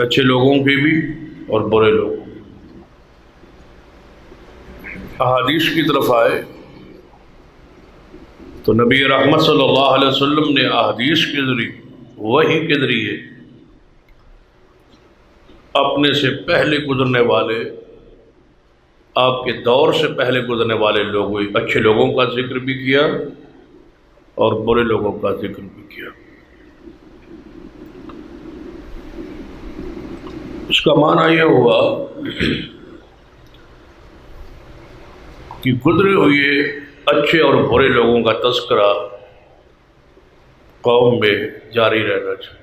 اچھے لوگوں کے بھی اور برے لوگوں کے۔ احادیث کی طرف آئے تو نبی رحمت صلی اللہ علیہ وسلم نے احادیث کے ذریعے، وحی کے ذریعے اپنے سے پہلے گزرنے والے، آپ کے دور سے پہلے گزرنے والے لوگوں، اچھے لوگوں کا ذکر بھی کیا اور برے لوگوں کا ذکر بھی کیا۔ اس کا معنی یہ ہوا کہ گزرے ہوئے اچھے اور برے لوگوں کا تذکرہ قوم میں جاری رہنا چاہیے،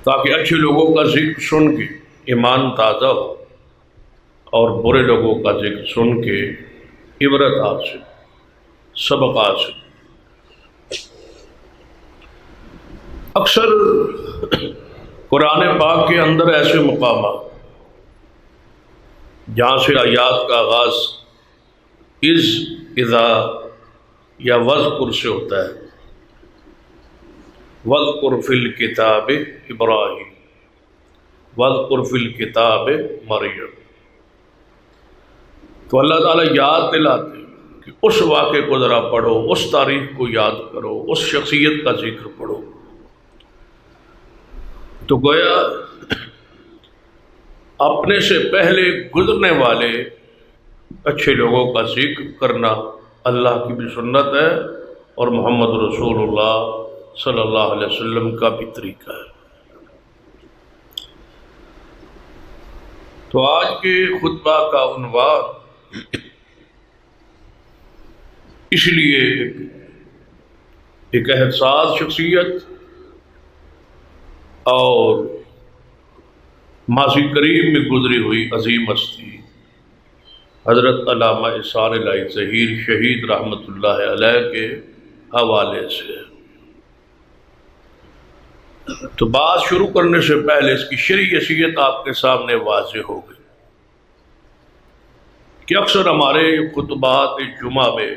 تاکہ اچھے لوگوں کا ذکر سن کے ایمان تازہ ہو اور برے لوگوں کا ذکر سن کے عبرت حاصل، سبق حاصل۔ اکثر قرآن پاک کے اندر ایسے مقامات جہاں سے آیات کا آغاز اذا یا وذکر سے ہوتا ہے، وذکر فی الکتاب ابراہیم، وذکر فی الکتاب مریم، تو اللہ تعالیٰ یاد دلاتے ہیں کہ اس واقعے کو ذرا پڑھو، اس تاریخ کو یاد کرو، اس شخصیت کا ذکر پڑھو۔ تو گویا اپنے سے پہلے گزرنے والے اچھے لوگوں کا ذکر کرنا اللہ کی بھی سنت ہے اور محمد رسول اللہ صلی اللہ علیہ وسلم کا بھی طریقہ ہے۔ تو آج کے خطبہ کا عنوان اس لیے ایک احساس شخصیت اور ماضی قریب میں گزری ہوئی عظیم ہستی حضرت علامہ احسان الہی ظہیر شہید رحمۃ اللہ علیہ کے حوالے سے۔ تو بات شروع کرنے سے پہلے اس کی شرعی حیثیت آپ کے سامنے واضح ہو گئی کہ اکثر ہمارے خطبات جمعہ میں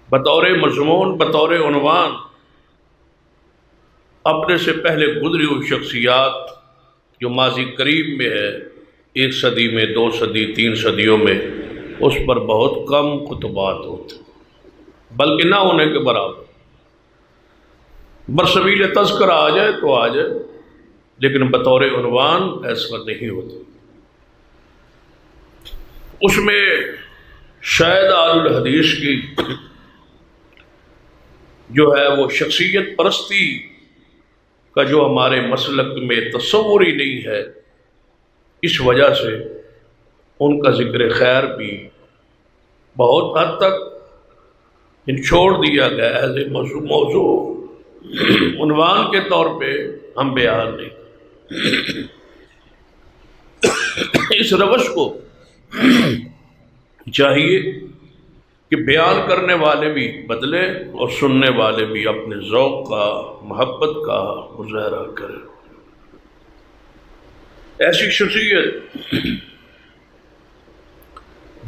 بطور مضمون، بطور عنوان اپنے سے پہلے گزری ہوئی شخصیات جو ماضی قریب میں ہے، 1 صدی میں، 2 صدی، 3 صدیوں میں، اس پر بہت کم خطبات ہوتے، بلکہ نہ ہونے کے برابر۔ برسبیل تذکرہ آ جائے تو آ جائے، لیکن بطور عنوان ایسا نہیں ہوتا۔ اس میں شاید آل الحدیث کی جو ہے وہ شخصیت پرستی کا جو ہمارے مسلک میں تصور ہی نہیں ہے، اس وجہ سے ان کا ذکر خیر بھی بہت حد تک چھوڑ دیا گیا ایز اے موضوع عنوان کے طور پہ ہم بیان نہیں۔ اس روش کو چاہیے کہ بیان کرنے والے بھی بدلے اور سننے والے بھی اپنے ذوق کا، محبت کا مظاہرہ کریں۔ ایسی شخصیت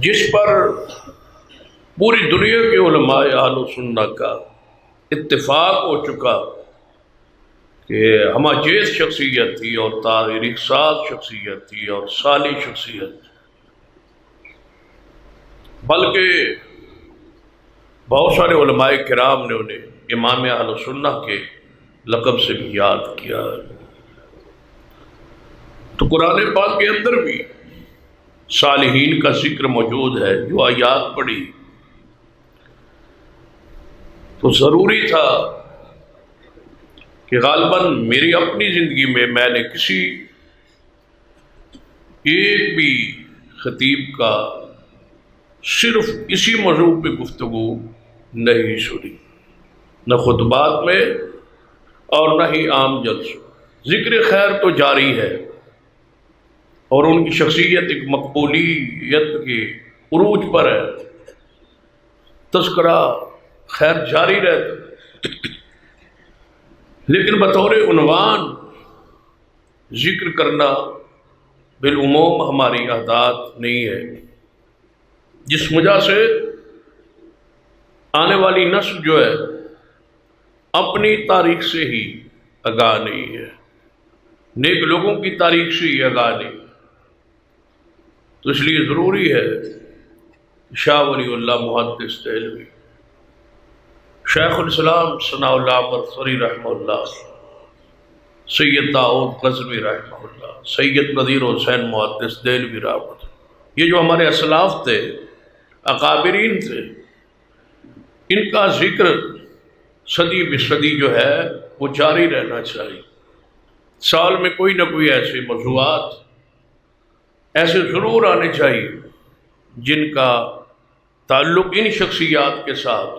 جس پر پوری دنیا کے علماء اہل و سنت کا اتفاق ہو چکا کہ ہمہ-جیز شخصیت تھی اور تاریخ ساز شخصیت تھی اور صالح شخصیت، بلکہ بہت سارے علماء کرام نے انہیں امام اہل سنت کے لقب سے بھی یاد کیا۔ تو قرآن پاک کے اندر بھی صالحین کا ذکر موجود ہے۔ جو آیات پڑھی تو ضروری تھا کہ غالباً میری اپنی زندگی میں نے کسی ایک بھی خطیب کا صرف اسی موضوع پہ گفتگو نہیں سنی، نہ خطبات میں اور نہ ہی عام جلسوں۔ ذکر خیر تو جاری ہے اور ان کی شخصیت ایک مقبولیت کے عروج پر ہے، تذکرہ خیر جاری رہتا، لیکن بطور عنوان ذکر کرنا بالعموم ہماری عادات نہیں ہے، جس وجہ سے آنے والی نسل جو ہے اپنی تاریخ سے ہی آگاہ نہیں ہے، نیک لوگوں کی تاریخ سے ہی آگاہ نہیں۔ تو اس لیے ضروری ہے شاہ ولی اللہ محدث دہلوی، شیخ الاسلام ثناء اللہ مرثری رحمہ اللہ، سید داؤد غزنوی رحمہ اللہ، سید نذیر حسین محدث دہلوی رحمہ اللہ، یہ جو ہمارے اسلاف تھے، اکابرین تھے، ان کا ذکر صدی بصدی جو ہے وہ جاری رہنا چاہیے۔ سال میں کوئی نہ کوئی ایسے موضوعات ایسے ضرور آنے چاہیے جن کا تعلق ان شخصیات کے ساتھ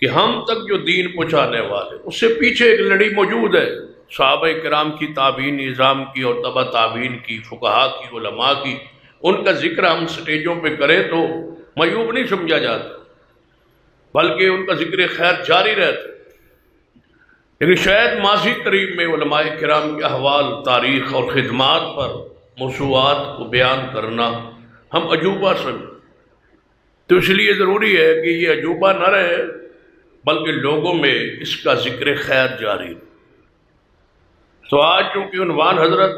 کہ ہم تک جو دین پہنچانے والے، اس سے پیچھے ایک لڑی موجود ہے، صحابہ کرام کی تابعین نظام کی اور تبع تابعین کی، فقہاء کی، علماء کی، ان کا ذکر ہم سٹیجوں پہ کریں تو معیوب نہیں سمجھا جاتا، بلکہ ان کا ذکر خیر جاری رہتا ہے۔ لیکن شاید ماضی قریب میں علماء کرام کے احوال، تاریخ اور خدمات پر موضوعات کو بیان کرنا ہم عجوبہ سمجھیں، تو اس لیے ضروری ہے کہ یہ عجوبہ نہ رہے بلکہ لوگوں میں اس کا ذکر خیر جاری رہے۔ تو آج چونکہ عنوان حضرت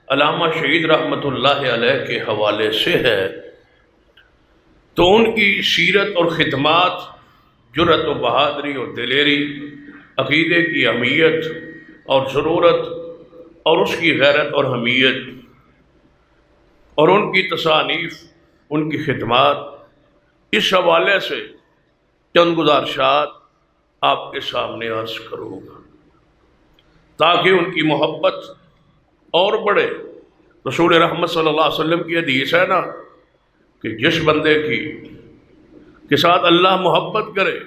علامہ شہید رحمۃ اللہ علیہ کے حوالے سے ہے، تو ان کی سیرت اور خدمات، جرأت و بہادری اور دلیری، عقیدے کی اہمیت اور ضرورت اور اس کی غیرت اور حمیت، اور ان کی تصانیف، ان کی خدمات، اس حوالے سے چند گزارشات آپ کے سامنے عرض کروں گا تاکہ ان کی محبت اور بڑھے۔ رسول رحمت صلی اللہ علیہ وسلم کی حدیث ہے نا کہ جس بندے کے ساتھ اللہ محبت کرے،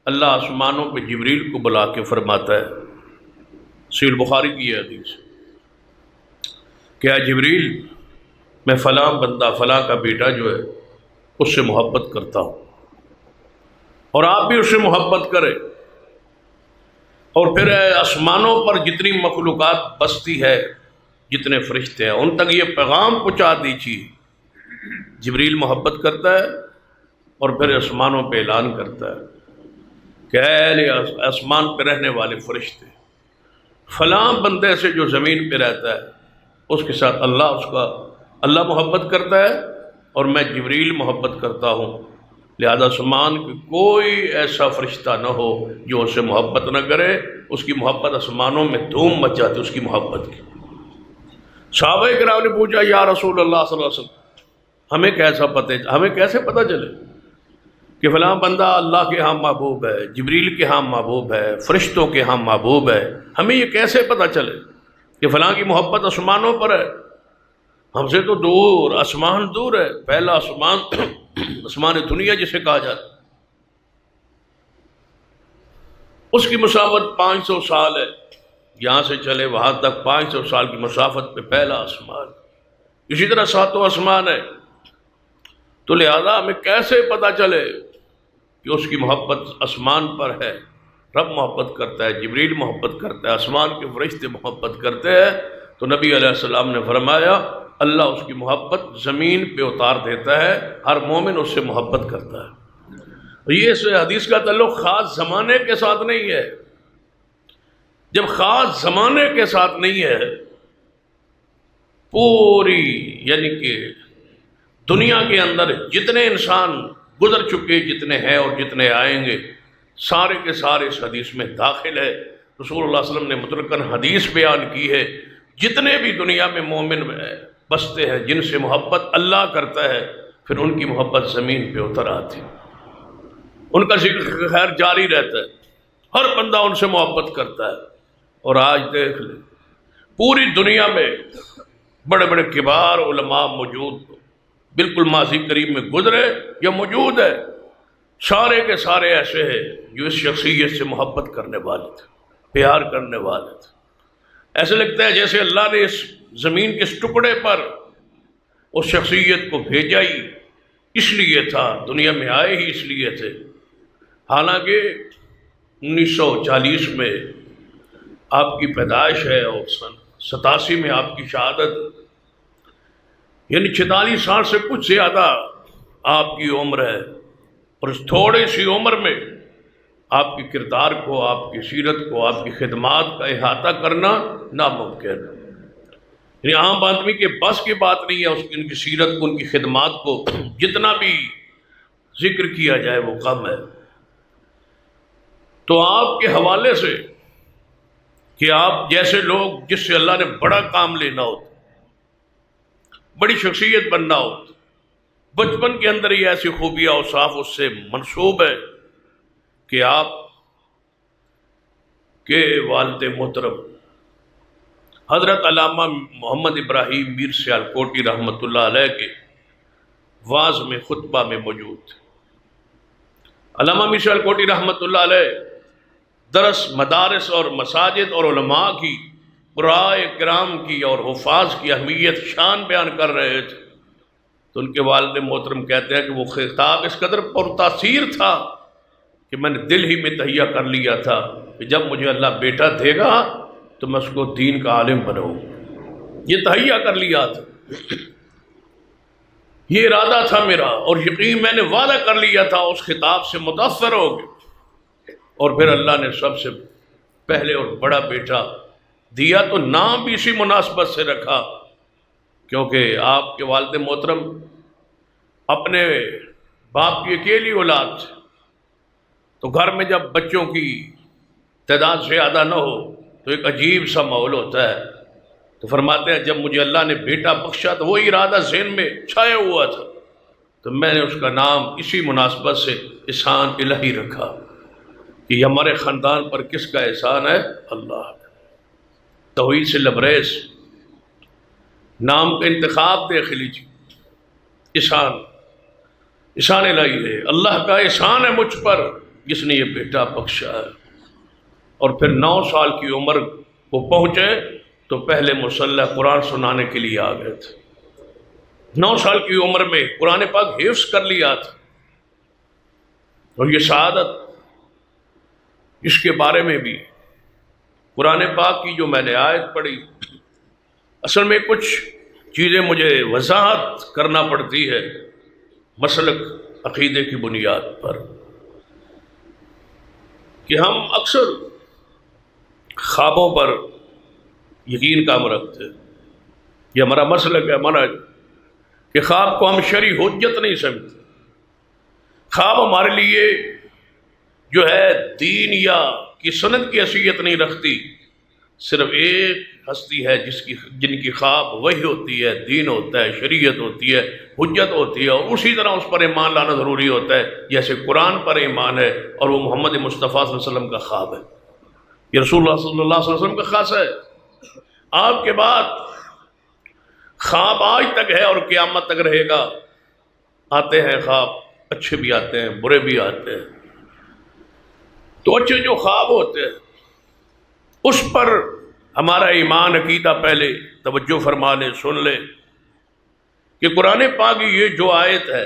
اللہ آسمانوں پہ جبریل کو بلا کے فرماتا ہے، صحیح بخاری کی یہ حدیث، کہ اے جبریل، میں فلاں بندہ فلاں کا بیٹا جو ہے اس سے محبت کرتا ہوں، اور آپ بھی اس سے محبت کریں، اور پھر آسمانوں پر جتنی مخلوقات بستی ہے، جتنے فرشتے ہیں، ان تک یہ پیغام پہنچا دیجیے۔ جبریل محبت کرتا ہے اور پھر آسمانوں پہ اعلان کرتا ہے کہ اے اہل آسمان پہ رہنے والے فرشتے، فلاں بندے سے جو زمین پہ رہتا ہے اس کے ساتھ اللہ محبت کرتا ہے اور میں جبریل محبت کرتا ہوں، لہذا آسمان کی کوئی ایسا فرشتہ نہ ہو جو اس سے محبت نہ کرے۔ اس کی محبت آسمانوں میں دھوم مچ جاتی اس کی محبت کی۔ صحابہ کرام نے پوچھا، یا رسول اللہ صلی اللہ علیہ وسلم، ہمیں کیسے پتہ چلے کہ فلاں بندہ اللہ کے ہاں محبوب ہے، جبریل کے ہاں محبوب ہے، فرشتوں کے ہاں محبوب ہے؟ ہمیں یہ کیسے پتہ چلے کہ فلاں کی محبت آسمانوں پر ہے؟ ہم سے تو دور، آسمان دور ہے، پہلا آسمان آسمان دنیا جسے کہا جاتا ہے، اس کی مسافت 500 سال ہے، یہاں سے چلے وہاں تک 500 سال کی مسافت پہ پہلا آسمان، اسی طرح 7واں آسمان ہے۔ تو لہذا ہمیں کیسے پتہ چلے کہ اس کی محبت آسمان پر ہے؟ رب محبت کرتا ہے، جبریل محبت کرتا ہے، آسمان کے فرشتے محبت کرتے ہیں، تو نبی علیہ السلام نے فرمایا اللہ اس کی محبت زمین پہ اتار دیتا ہے، ہر مومن اس سے محبت کرتا ہے۔ یہ اس حدیث کا تعلق خاص زمانے کے ساتھ نہیں ہے۔ جب خاص زمانے کے ساتھ نہیں ہے، پوری یعنی کہ دنیا کے اندر جتنے انسان گزر چکے، جتنے ہیں اور جتنے آئیں گے، سارے کے سارے اس حدیث میں داخل ہے۔ رسول اللہ صلی اللہ علیہ وسلم نے مطلقاً حدیث بیان کی ہے، جتنے بھی دنیا میں مومن بستے ہیں جن سے محبت اللہ کرتا ہے، پھر ان کی محبت زمین پہ اتر آتی ہے، ان کا ذکر خیر جاری رہتا ہے، ہر بندہ ان سے محبت کرتا ہے۔ اور آج دیکھ لیں پوری دنیا میں بڑے بڑے کبار علماء موجود، بالکل ماضی قریب میں گزرے یا موجود ہے، سارے کے سارے ایسے ہیں جو اس شخصیت سے محبت کرنے والے تھے، پیار کرنے والے تھے۔ ایسے لگتا ہے جیسے اللہ نے اس زمین کے اس ٹکڑے پر اس شخصیت کو بھیجا ہی اس لیے تھا، دنیا میں آئے ہی اس لیے تھے۔ حالانکہ 1940 میں آپ کی پیدائش ہے اور سن 87 میں آپ کی شہادت، یعنی 46 سال سے کچھ زیادہ آپ کی عمر ہے، اور اس تھوڑی سی عمر میں آپ کے کردار کو، آپ کی سیرت کو، آپ کی خدمات کا احاطہ کرنا ناممکن ہے۔ یعنی عام آدمی کے بس کی بات نہیں ہے ان کی سیرت کو، ان کی خدمات کو جتنا بھی ذکر کیا جائے وہ کم ہے۔ تو آپ کے حوالے سے کہ آپ جیسے لوگ جس سے اللہ نے بڑا کام لینا ہوتا، بڑی شخصیت بننا ہوتا، بچپن کے اندر ہی ایسی خوبیاں اوصاف اس سے منسوب ہے کہ آپ کے والد محترم حضرت علامہ محمد ابراہیم میر سیالکوٹی رحمۃ اللہ علیہ کے واعظ میں، خطبہ میں موجود تھے۔ علامہ میر سیالکوٹی رحمۃ اللہ علیہ درس مدارس اور مساجد اور علماء کی، قراء کرام کی اور حفاظ کی اہمیت شان بیان کر رہے تھے، تو ان کے والد محترم کہتے ہیں کہ وہ خطاب اس قدر پرتاثیر تھا کہ میں نے دل ہی میں تہیہ کر لیا تھا کہ جب مجھے اللہ بیٹا دے گا تو میں اس کو دین کا عالم بناؤں۔ یہ تہیہ کر لیا تھا، یہ ارادہ تھا میرا، اور یقین میں نے وعدہ کر لیا تھا، اس خطاب سے متاثر ہو گئے۔ اور پھر اللہ نے سب سے پہلے اور بڑا بیٹا دیا، تو نام بھی اسی مناسبت سے رکھا، کیونکہ آپ کے والد محترم اپنے باپ کی اکیلی اولاد تھے، تو گھر میں جب بچوں کی تعداد زیادہ نہ ہو تو ایک عجیب سا ماحول ہوتا ہے۔ تو فرماتے ہیں جب مجھے اللہ نے بیٹا بخشا تو وہ ارادہ ذہن میں چھایا ہوا تھا، تو میں نے اس کا نام اسی مناسبت سے احسان الہی رکھا کہ یہ ہمارے خاندان پر کس کا احسان ہے؟ اللہ کا۔ توحید سے لبریز نام کا انتخاب دیکھ لیجیے، احسان الہی ہے، اللہ کا احسان ہے مجھ پر جس نے یہ بیٹا بخشا ہے۔ اور پھر 9 سال کی عمر کو پہنچے تو پہلے مصلح قرآن سنانے کے لیے آ گئے تھے۔ 9 سال کی عمر میں قرآن پاک حفظ کر لیا تھا، اور یہ سعادت اس کے بارے میں بھی قرآن پاک کی جو میں نے آیت پڑھی، اصل میں کچھ چیزیں مجھے وضاحت کرنا پڑتی ہے مسلک عقیدے کی بنیاد پر، کہ ہم اکثر خوابوں پر یقین کام رکھتے ہیں۔ یہ ہمارا مسلک ہے ہمارا کہ خواب کو ہم شرعی حجت نہیں سمجھتے۔ خواب ہمارے لیے جو ہے دین یا کی سند کی حیثیت نہیں رکھتی، صرف ایک ہستی ہے جن کی خواب وحی ہوتی ہے، دین ہوتا ہے، شریعت ہوتی ہے، حجت ہوتی ہے، اور اسی طرح اس پر ایمان لانا ضروری ہوتا ہے جیسے قرآن پر ایمان ہے، اور وہ محمد مصطفیٰ صلی اللہ علیہ وسلم کا خواب ہے، یہ رسول اللہ صلی اللہ علیہ وسلم کا خاص ہے۔ آپ کے بعد خواب آج تک ہے اور قیامت تک رہے گا، آتے ہیں خواب، اچھے بھی آتے ہیں، برے بھی آتے ہیں۔ تو اچھے جو خواب ہوتے ہیں اس پر ہمارا ایمان عقیدہ پہلے توجہ فرما لے، سن لے کہ قرآن پاک کی یہ جو آیت ہے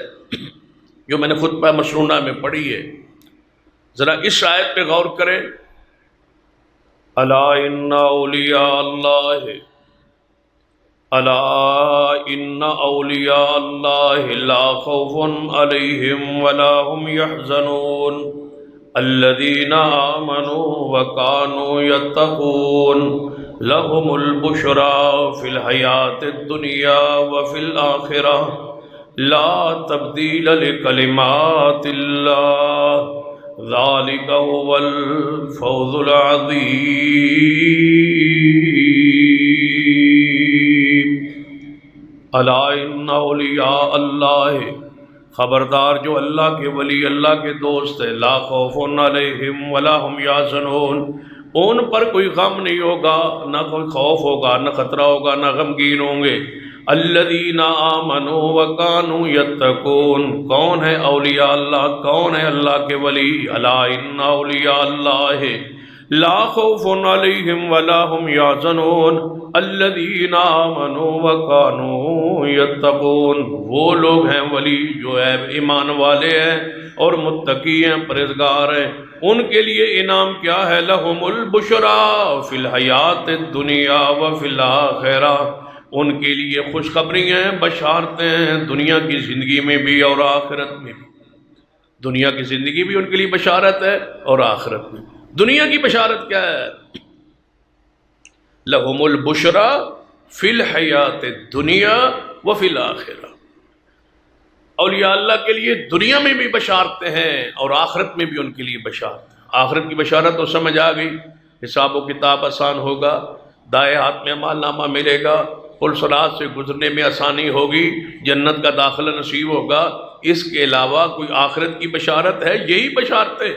جو میں نے خطبہ مسنونہ میں پڑھی ہے، ذرا اس آیت پہ غور کریں۔ الا ان اولیاء اللہ، الا ان اولیاء اللہ لا خوف علیہم ولا هم يحزنون الذين آمنوا وكانوا يتقون لهم البشرى في الحياة الدنيا وفي الآخرة لا تبديل لكلمات الله ذلك هو الفوز العظيم الا ان اولیاء اللہ، خبردار جو اللہ کے ولی، اللہ کے دوست ہے، لا خوف علیہم ولا هم یحزنون، ان پر کوئی غم نہیں ہوگا، نہ کوئی خوف ہوگا، نہ خطرہ ہوگا، نہ غمگین ہوں گے۔ الذین آمنوا وکانوا یتقون، کون ہے اولیاء اللہ، کون ہے اللہ کے ولی؟ الا ان اولیاء اللہ لا خوف علیہم ولا هم یحزنون الذین آمنوا وکانوا یتقون، وہ لوگ ہیں ولی جو ہے ایمان والے ہیں اور متقی ہیں، پرہیزگار ہیں، ان کے لیے انعام کیا ہے؟ لہم البشریٰ فی الحیات الدنیا وفی الآخرہ، ان کے لیے خوشخبری ہیں، بشارتیں ہیں، دنیا کی زندگی میں بھی اور آخرت میں بھی۔ دنیا کی زندگی بھی ان کے لیے بشارت ہے اور آخرت میں۔ دنیا کی بشارت کیا ہے؟ لہم البشرا فی الحیات الدنیا وفی الآخرہ، اولیاء اللہ کے لیے دنیا میں بھی بشارتیں ہیں اور آخرت میں بھی ان کے لیے بشارت ہیں۔ آخرت کی بشارت تو سمجھ آ گئی، حساب و کتاب آسان ہوگا، دائیں ہاتھ میں عمل نامہ ملے گا، پل صراط سے گزرنے میں آسانی ہوگی، جنت کا داخلہ نصیب ہوگا۔ اس کے علاوہ کوئی آخرت کی بشارت ہے؟ یہی بشارتیں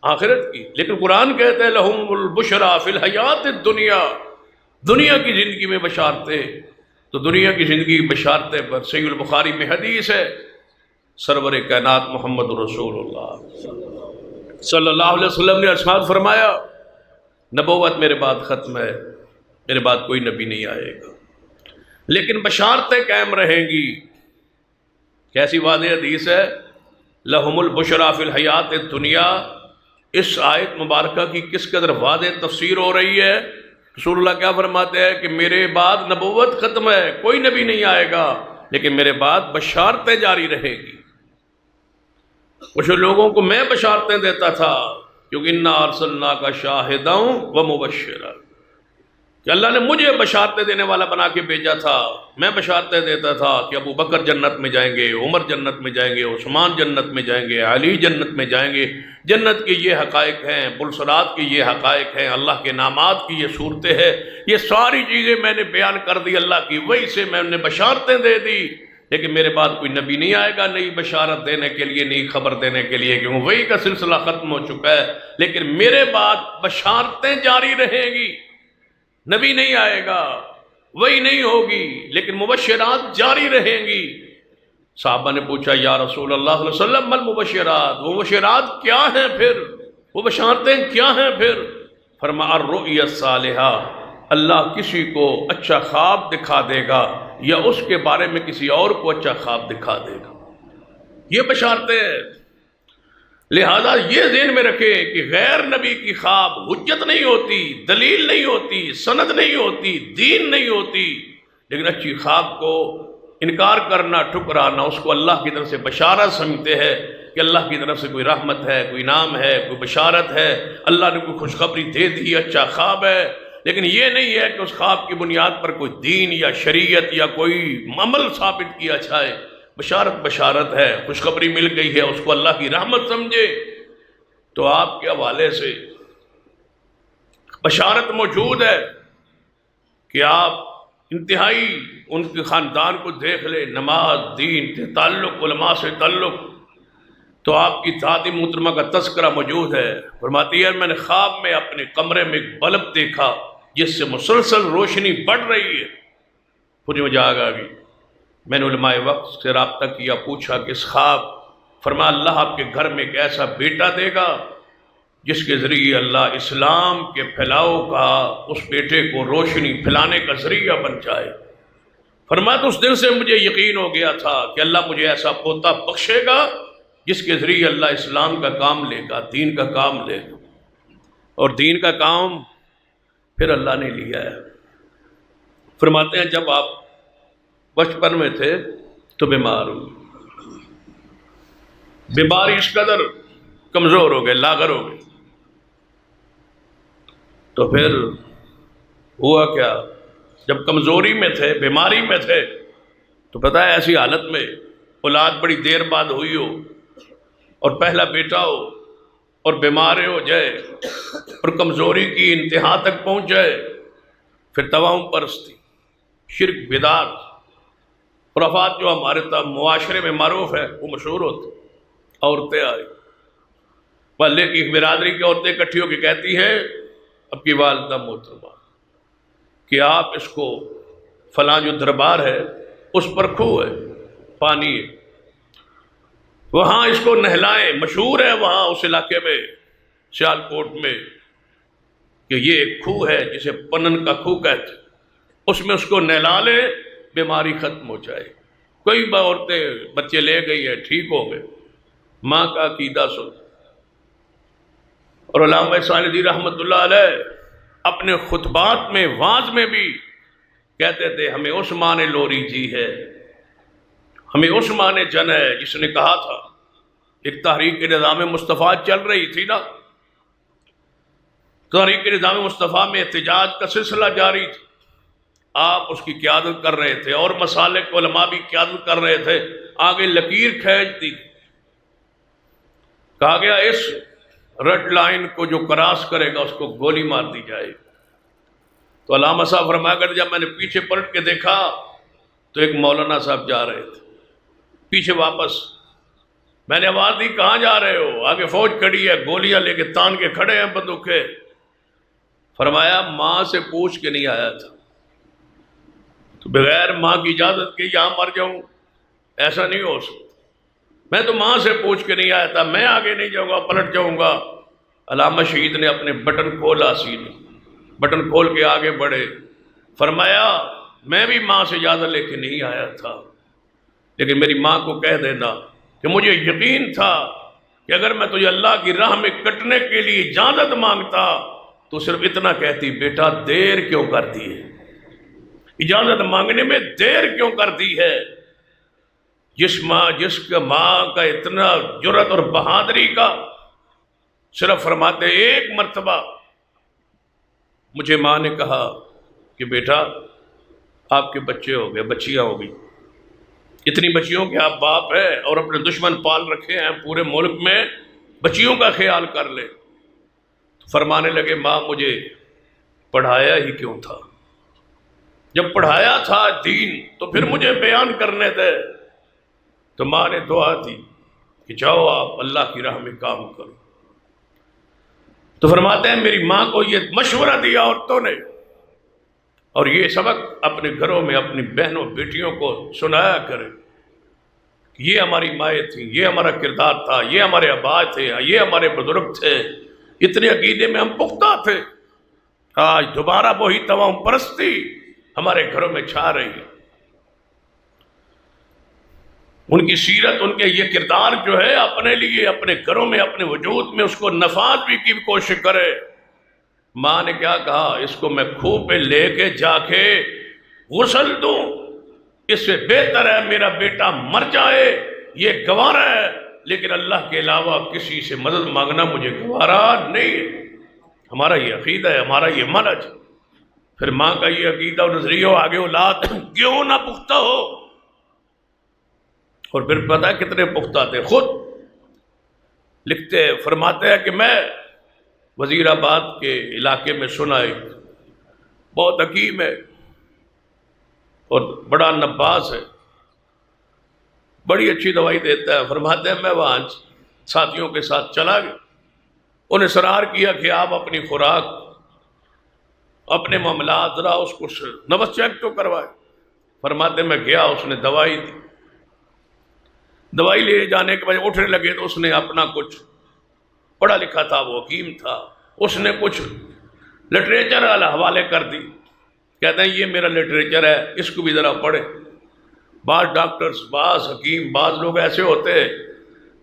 آخرت کی۔ لیکن قرآن کہتا ہے لہم البشرا فی الحیات الدنیا، دنیا کی زندگی میں بشارتیں۔ تو دنیا کی زندگی کی بشارتیں پر صحیح البخاری میں حدیث ہے، سرور کائنات محمد رسول اللہ صلی اللہ علیہ وسلم نے ارشاد فرمایا نبوت میرے بعد ختم ہے، میرے بعد کوئی نبی نہیں آئے گا، لیکن بشارتیں قائم رہیں گی۔ کیسی واضح حدیث ہے، لہم البشرا فی الحیات الدنیا۔ اس آیت مبارکہ کی کس قدر واضح تفسیر ہو رہی ہے۔ رسول اللہ کیا فرماتے ہیں کہ میرے بعد نبوت ختم ہے، کوئی نبی نہیں آئے گا، لیکن میرے بعد بشارتیں جاری رہیں گی۔ کچھ لوگوں کو میں بشارتیں دیتا تھا، کیونکہ انا ارسلناک شاہدا و مبشرا، کہ اللہ نے مجھے بشارتیں دینے والا بنا کے بھیجا تھا۔ میں بشارتیں دیتا تھا کہ ابو بکر جنت میں جائیں گے، عمر جنت میں جائیں گے، عثمان جنت میں جائیں گے، علی جنت میں جائیں گے، جنت کے یہ حقائق ہیں، پلسرات کے یہ حقائق ہیں، اللہ کے نامات کی یہ صورتیں ہیں، یہ ساری چیزیں میں نے بیان کر دی، اللہ کی وحی سے میں نے بشارتیں دے دی۔ لیکن میرے بعد کوئی نبی نہیں آئے گا نئی بشارت دینے کے لیے، نئی خبر دینے کے لیے، کیونکہ وحی کا سلسلہ ختم ہو چکا ہے۔ لیکن میرے بعد بشارتیں جاری رہیں گی، نبی نہیں آئے گا، وہی نہیں ہوگی، لیکن مبشرات جاری رہیں گی۔ صحابہ نے پوچھا یا رسول اللہ صلی اللہ علیہ وسلم مل مبشرات، وہ مبشرات کیا ہیں پھر، وہ بشارتیں کیا ہیں پھر؟ فرمایا الرؤیا الصالحہ، اللہ کسی کو اچھا خواب دکھا دے گا یا اس کے بارے میں کسی اور کو اچھا خواب دکھا دے گا، یہ بشارتیں ہیں۔ لہذا یہ ذہن میں رکھیں کہ غیر نبی کی خواب حجت نہیں ہوتی، دلیل نہیں ہوتی، سند نہیں ہوتی، دین نہیں ہوتی، لیکن اچھی خواب کو انکار کرنا، ٹھکرانا، اس کو اللہ کی طرف سے بشارت سمجھتے ہیں کہ اللہ کی طرف سے کوئی رحمت ہے، کوئی انعام ہے، کوئی بشارت ہے، اللہ نے کوئی خوشخبری دے دی، اچھا خواب ہے۔ لیکن یہ نہیں ہے کہ اس خواب کی بنیاد پر کوئی دین یا شریعت یا کوئی عمل ثابت کیا جائے۔ بشارت بشارت ہے، خوشخبری مل گئی ہے، اس کو اللہ کی رحمت سمجھے۔ تو آپ کے حوالے سے بشارت موجود ہے کہ آپ انتہائی ان کے خاندان کو دیکھ لیں، نماز، دین سے تعلق، علماء سے تعلق، تو آپ کی دادی محترمہ کا تذکرہ موجود ہے۔ فرماتی ہے میں نے خواب میں اپنے کمرے میں ایک بلب دیکھا جس سے مسلسل روشنی بڑھ رہی ہے، پوری مجھے آ گئی۔ میں نے علماء وقت سے رابطہ کیا، پوچھا کہ اس خواب، فرمایا اللہ آپ کے گھر میں ایک ایسا بیٹا دے گا جس کے ذریعے اللہ اسلام کے پھیلاؤ کا، اس بیٹے کو روشنی پھیلانے کا ذریعہ بن جائے۔ فرمایا تو اس دن سے مجھے یقین ہو گیا تھا کہ اللہ مجھے ایسا پوتا بخشے گا جس کے ذریعے اللہ اسلام کا کام لے گا، دین کا کام لے گا۔ اور دین کا کام پھر اللہ نے لیا ہے۔ فرماتے ہیں جب آپ بچپن میں تھے تو بیمار ہوئے، بیماری اس قدر کمزور ہو گئے، لاغر ہو گئے، تو پھر ہوا کیا؟ جب کمزوری میں تھے، بیماری میں تھے، تو پتہ ہے ایسی حالت میں اولاد بڑی دیر بعد ہوئی ہو اور پہلا بیٹا ہو اور بیمار ہو جائے اور کمزوری کی انتہا تک پہنچ جائے، پھر توہم پرستی، شرک، بدعت، خرافات جو ہمارے معاشرے میں معروف ہے وہ مشہور ہوتے۔ عورتیں آئی، محلے کی برادری کی عورتیں اکٹھی ہو کے کہتی ہیں اب کی والدہ محترمہ کہ آپ اس کو فلاں جو دربار ہے اس پر کھوہ ہے، پانی ہے، وہاں اس کو نہلائیں، مشہور ہے وہاں اس علاقے میں سیالکوٹ میں کہ یہ ایک کھوہ ہے جسے پنن کا کھوہ کہتے، اس میں اس کو نہلا لے، بیماری ختم ہو جائے۔ کوئی عورتیں بچے لے گئی ہے، ٹھیک ہو گئے، ماں کا عقیدہ سن۔ اور علامہ سعدی رحمۃ اللہ علیہ اپنے خطبات میں، وعظ میں بھی کہتے تھے ہمیں اس ماں نے لوری جی ہے، ہمیں اس ماں نے جن ہے جس نے کہا تھا ایک تحریک نظام مصطفیٰ چل رہی تھی نا، تحریک نظام مصطفیٰ میں احتجاج کا سلسلہ جاری تھا، آپ اس کی قیادت کر رہے تھے اور مسالک علماء بھی قیادت کر رہے تھے، آگے لکیر کھینچ دی، کہا گیا اس ریڈ لائن کو جو کراس کرے گا اس کو گولی مار دی جائے گی۔ تو علامہ صاحب فرمایا کرتے جب میں نے پیچھے پلٹ کے دیکھا تو ایک مولانا صاحب جا رہے تھے پیچھے واپس، میں نے آواز دی کہاں جا رہے ہو؟ آگے فوج کھڑی ہے، گولیاں لے کے تان کے کھڑے ہیں بندوقیں۔ فرمایا ماں سے پوچھ کے نہیں آیا تھا، تو بغیر ماں کی اجازت کے یہاں مر جاؤں ایسا نہیں ہو سکتا، میں تو ماں سے پوچھ کے نہیں آیا تھا، میں آگے نہیں جاؤں گا، پلٹ جاؤں گا۔ علامہ شہید نے اپنے بٹن کھولا، سینے بٹن کھول کے آگے بڑھے، فرمایا میں بھی ماں سے اجازت لے کے نہیں آیا تھا، لیکن میری ماں کو کہہ دینا کہ مجھے یقین تھا کہ اگر میں تجھے اللہ کی راہ میں کٹنے کے لیے اجازت مانگتا تو صرف اتنا کہتی بیٹا دیر کیوں کر دی ہے، اجازت مانگنے میں دیر کیوں کر دی ہے۔ جس کا ماں کا اتنا جرأت اور بہادری کا، صرف فرماتے ایک مرتبہ مجھے ماں نے کہا کہ بیٹا آپ کے بچے ہو گئے، بچیاں ہو گئی، اتنی بچیوں کے آپ باپ ہیں اور اپنے دشمن پال رکھے ہیں پورے ملک میں، بچیوں کا خیال کر لے۔ فرمانے لگے ماں مجھے پڑھایا ہی کیوں تھا، جب پڑھایا تھا دین تو پھر مجھے بیان کرنے دے۔ تو ماں نے دعا دی کہ جاؤ آپ اللہ کی راہ میں کام کرو۔ تو فرماتے ہیں میری ماں کو یہ مشورہ دیا عورتوں نے، اور یہ سبق اپنے گھروں میں اپنی بہنوں بیٹیوں کو سنایا کرے، یہ ہماری مائیں تھیں، یہ ہمارا کردار تھا، یہ ہمارے آبا تھے، یہ ہمارے بزرگ تھے، اتنے عقیدے میں ہم پختہ تھے۔ آج دوبارہ وہی توہم پرستی ہمارے گھروں میں چھا رہی ہے۔ ان کی سیرت، ان کے یہ کردار جو ہے اپنے لیے اپنے گھروں میں اپنے وجود میں اس کو نفاذ بھی کی کوشش کرے۔ ماں نے کیا کہا، اس کو میں کھوہ پہ لے کے جا کے غسل دوں، اس سے بہتر ہے میرا بیٹا مر جائے، یہ گوارا ہے، لیکن اللہ کے علاوہ کسی سے مدد مانگنا مجھے گوارا نہیں ہے۔ ہمارا یہ عقیدہ ہے، ہمارا یہ منہج۔ پھر ماں کا یہ عقیدہ اور نظریہ ہو، آگے اولاد کیوں نہ پختہ ہو، اور پھر پتہ ہے کتنے پختہ تھے، خود لکھتے فرماتے ہیں کہ میں وزیر آباد کے علاقے میں سنا ایک بہت حکیم ہے اور بڑا نباز ہے، بڑی اچھی دوائی دیتا ہے۔ فرماتے ہیں میں وہاں ساتھیوں کے ساتھ چلا گیا، انہیں اصرار کیا کہ آپ اپنی خوراک، اپنے معاملات ذرا اس کو نبض چیک تو کروائے۔ فرماتے میں گیا، اس نے دوائی دی، دوائی لے جانے کے بعد اٹھنے لگے تو اس نے اپنا کچھ پڑھا لکھا تھا، وہ حکیم تھا، اس نے کچھ لٹریچر والا حوالے کر دی، کہتے ہیں یہ میرا لٹریچر ہے، اس کو بھی ذرا پڑھے۔ بعض ڈاکٹرز، بعض حکیم، بعض لوگ ایسے ہوتے ہیں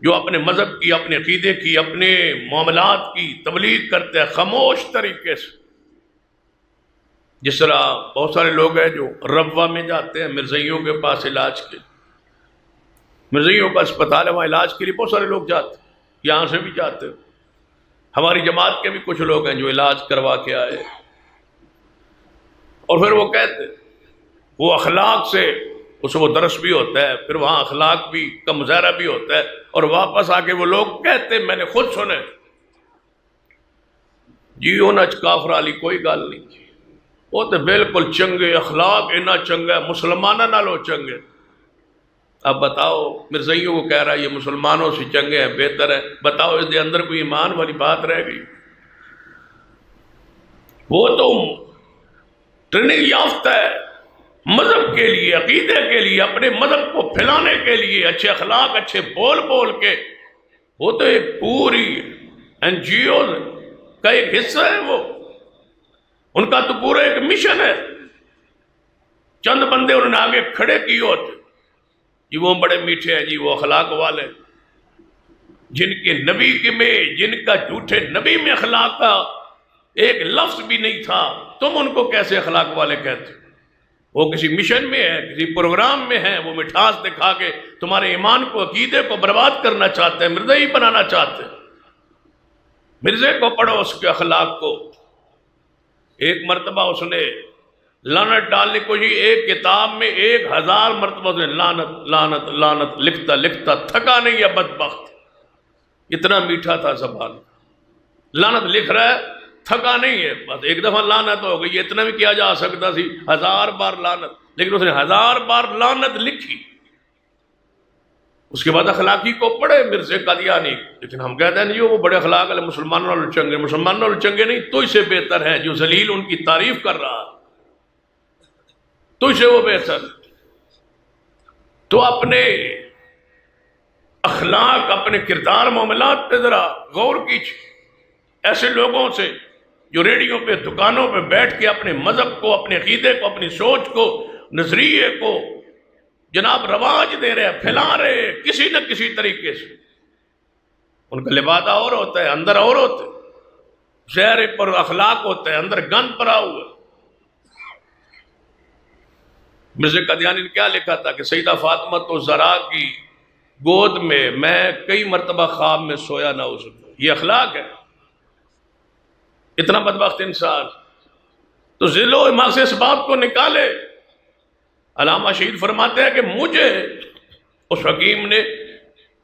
جو اپنے مذہب کی، اپنے عقیدے کی، اپنے معاملات کی تبلیغ کرتے ہیں خاموش طریقے سے۔ جس طرح بہت سارے لوگ ہیں جو ربوہ میں جاتے ہیں مرزائیوں کے پاس علاج کے، مرزائیوں کا اسپتال ہے، وہاں علاج کے لیے بہت سارے لوگ جاتے ہیں، یہاں سے بھی جاتے ہیں۔ ہماری جماعت کے بھی کچھ لوگ ہیں جو علاج کروا کے آئے، اور پھر وہ کہتے وہ اخلاق سے اس وہ درس بھی ہوتا ہے، پھر وہاں اخلاق بھی کا مظاہرہ بھی ہوتا ہے، اور واپس آ کے وہ لوگ کہتے میں نے خود سنے جی ہونا کافر علی کوئی گل نہیں جی، وہ تو بالکل چنگے اخلاق اینا چنگا مسلمانہ نالو چنگے۔ اب بتاؤ مرزائیوں کو کہہ رہا ہے یہ مسلمانوں سے چنگے ہیں، بہتر ہے، بتاؤ اس کے اندر کوئی ایمان والی بات رہ گئی؟ وہ تو ٹریننگ یافتہ ہے مذہب کے لیے، عقیدے کے لیے، اپنے مذہب کو پھیلانے کے لیے، اچھے اخلاق، اچھے بول بول کے، وہ تو ایک پوری این جی او کا ایک حصہ ہے، وہ ان کا تو پورا ایک مشن ہے۔ چند بندے انہوں نے آگے کھڑے کیے ہوتے جی وہ بڑے میٹھے ہیں جی، وہ اخلاق والے، جن کے نبی کے میں، جن کا جھوٹے نبی میں اخلاق کا ایک لفظ بھی نہیں تھا، تم ان کو کیسے اخلاق والے کہتے؟ وہ کسی مشن میں ہے، کسی پروگرام میں ہے، وہ مٹھاس دکھا کے تمہارے ایمان کو، عقیدے کو برباد کرنا چاہتے ہیں، مرزائی بنانا چاہتے ہیں۔ مرزے کو پڑھو، اس کے اخلاق کو۔ ایک مرتبہ اس نے لعنت ڈالنے کو، ایک کتاب میں 1000 مرتبہ اس نے لعنت لعنت لعنت لکھتا لکھتا تھکا نہیں ہے بدبخت، اتنا میٹھا تھا زبان، لعنت لکھ رہا ہے تھکا نہیں ہے، بس ایک دفعہ لعنت ہو گئی، اتنا بھی کیا جا سکتا تھی، 1000 بار لعنت، لیکن اس نے 1000 بار لعنت لکھی۔ اس کے بعد اخلاقی کو پڑھے مرزا قادیانی، لیکن ہم کہتے ہیں نہیں وہ بڑے اخلاق والے، مسلمانوں والے چنگے، مسلمانوں والے چنگے نہیں، تو اس سے بہتر ہے جو ذلیل ان کی تعریف کر رہا، تو اس سے وہ بہتر۔ تو اپنے اخلاق، اپنے کردار معاملات پہ ذرا غور کیجیے۔ ایسے لوگوں سے جو ریڈیو پہ، دکانوں پہ بیٹھ کے اپنے مذہب کو، اپنے عقیدے کو، اپنی سوچ کو، نظریے کو جناب رواج دے رہے ہیں، پھیلا رہے ہیں کسی نہ کسی طریقے سے، ان کا لبادہ اور ہوتا ہے، اندر اور ہوتا ہے، زہر پر اخلاق ہوتا ہے، اندر گند پڑا ہوا ہے۔ مرزا قادیانی نے کیا لکھا تھا کہ سیدہ فاطمہ الزہرا کی گود میں کئی مرتبہ خواب میں سویا نہ ہو سکتا۔ یہ اخلاق ہے، اتنا بدبخت انسان تو ذل و ایمان سے اس بات کو نکالے۔ علامہ شہید فرماتے ہیں کہ مجھے اس حکیم نے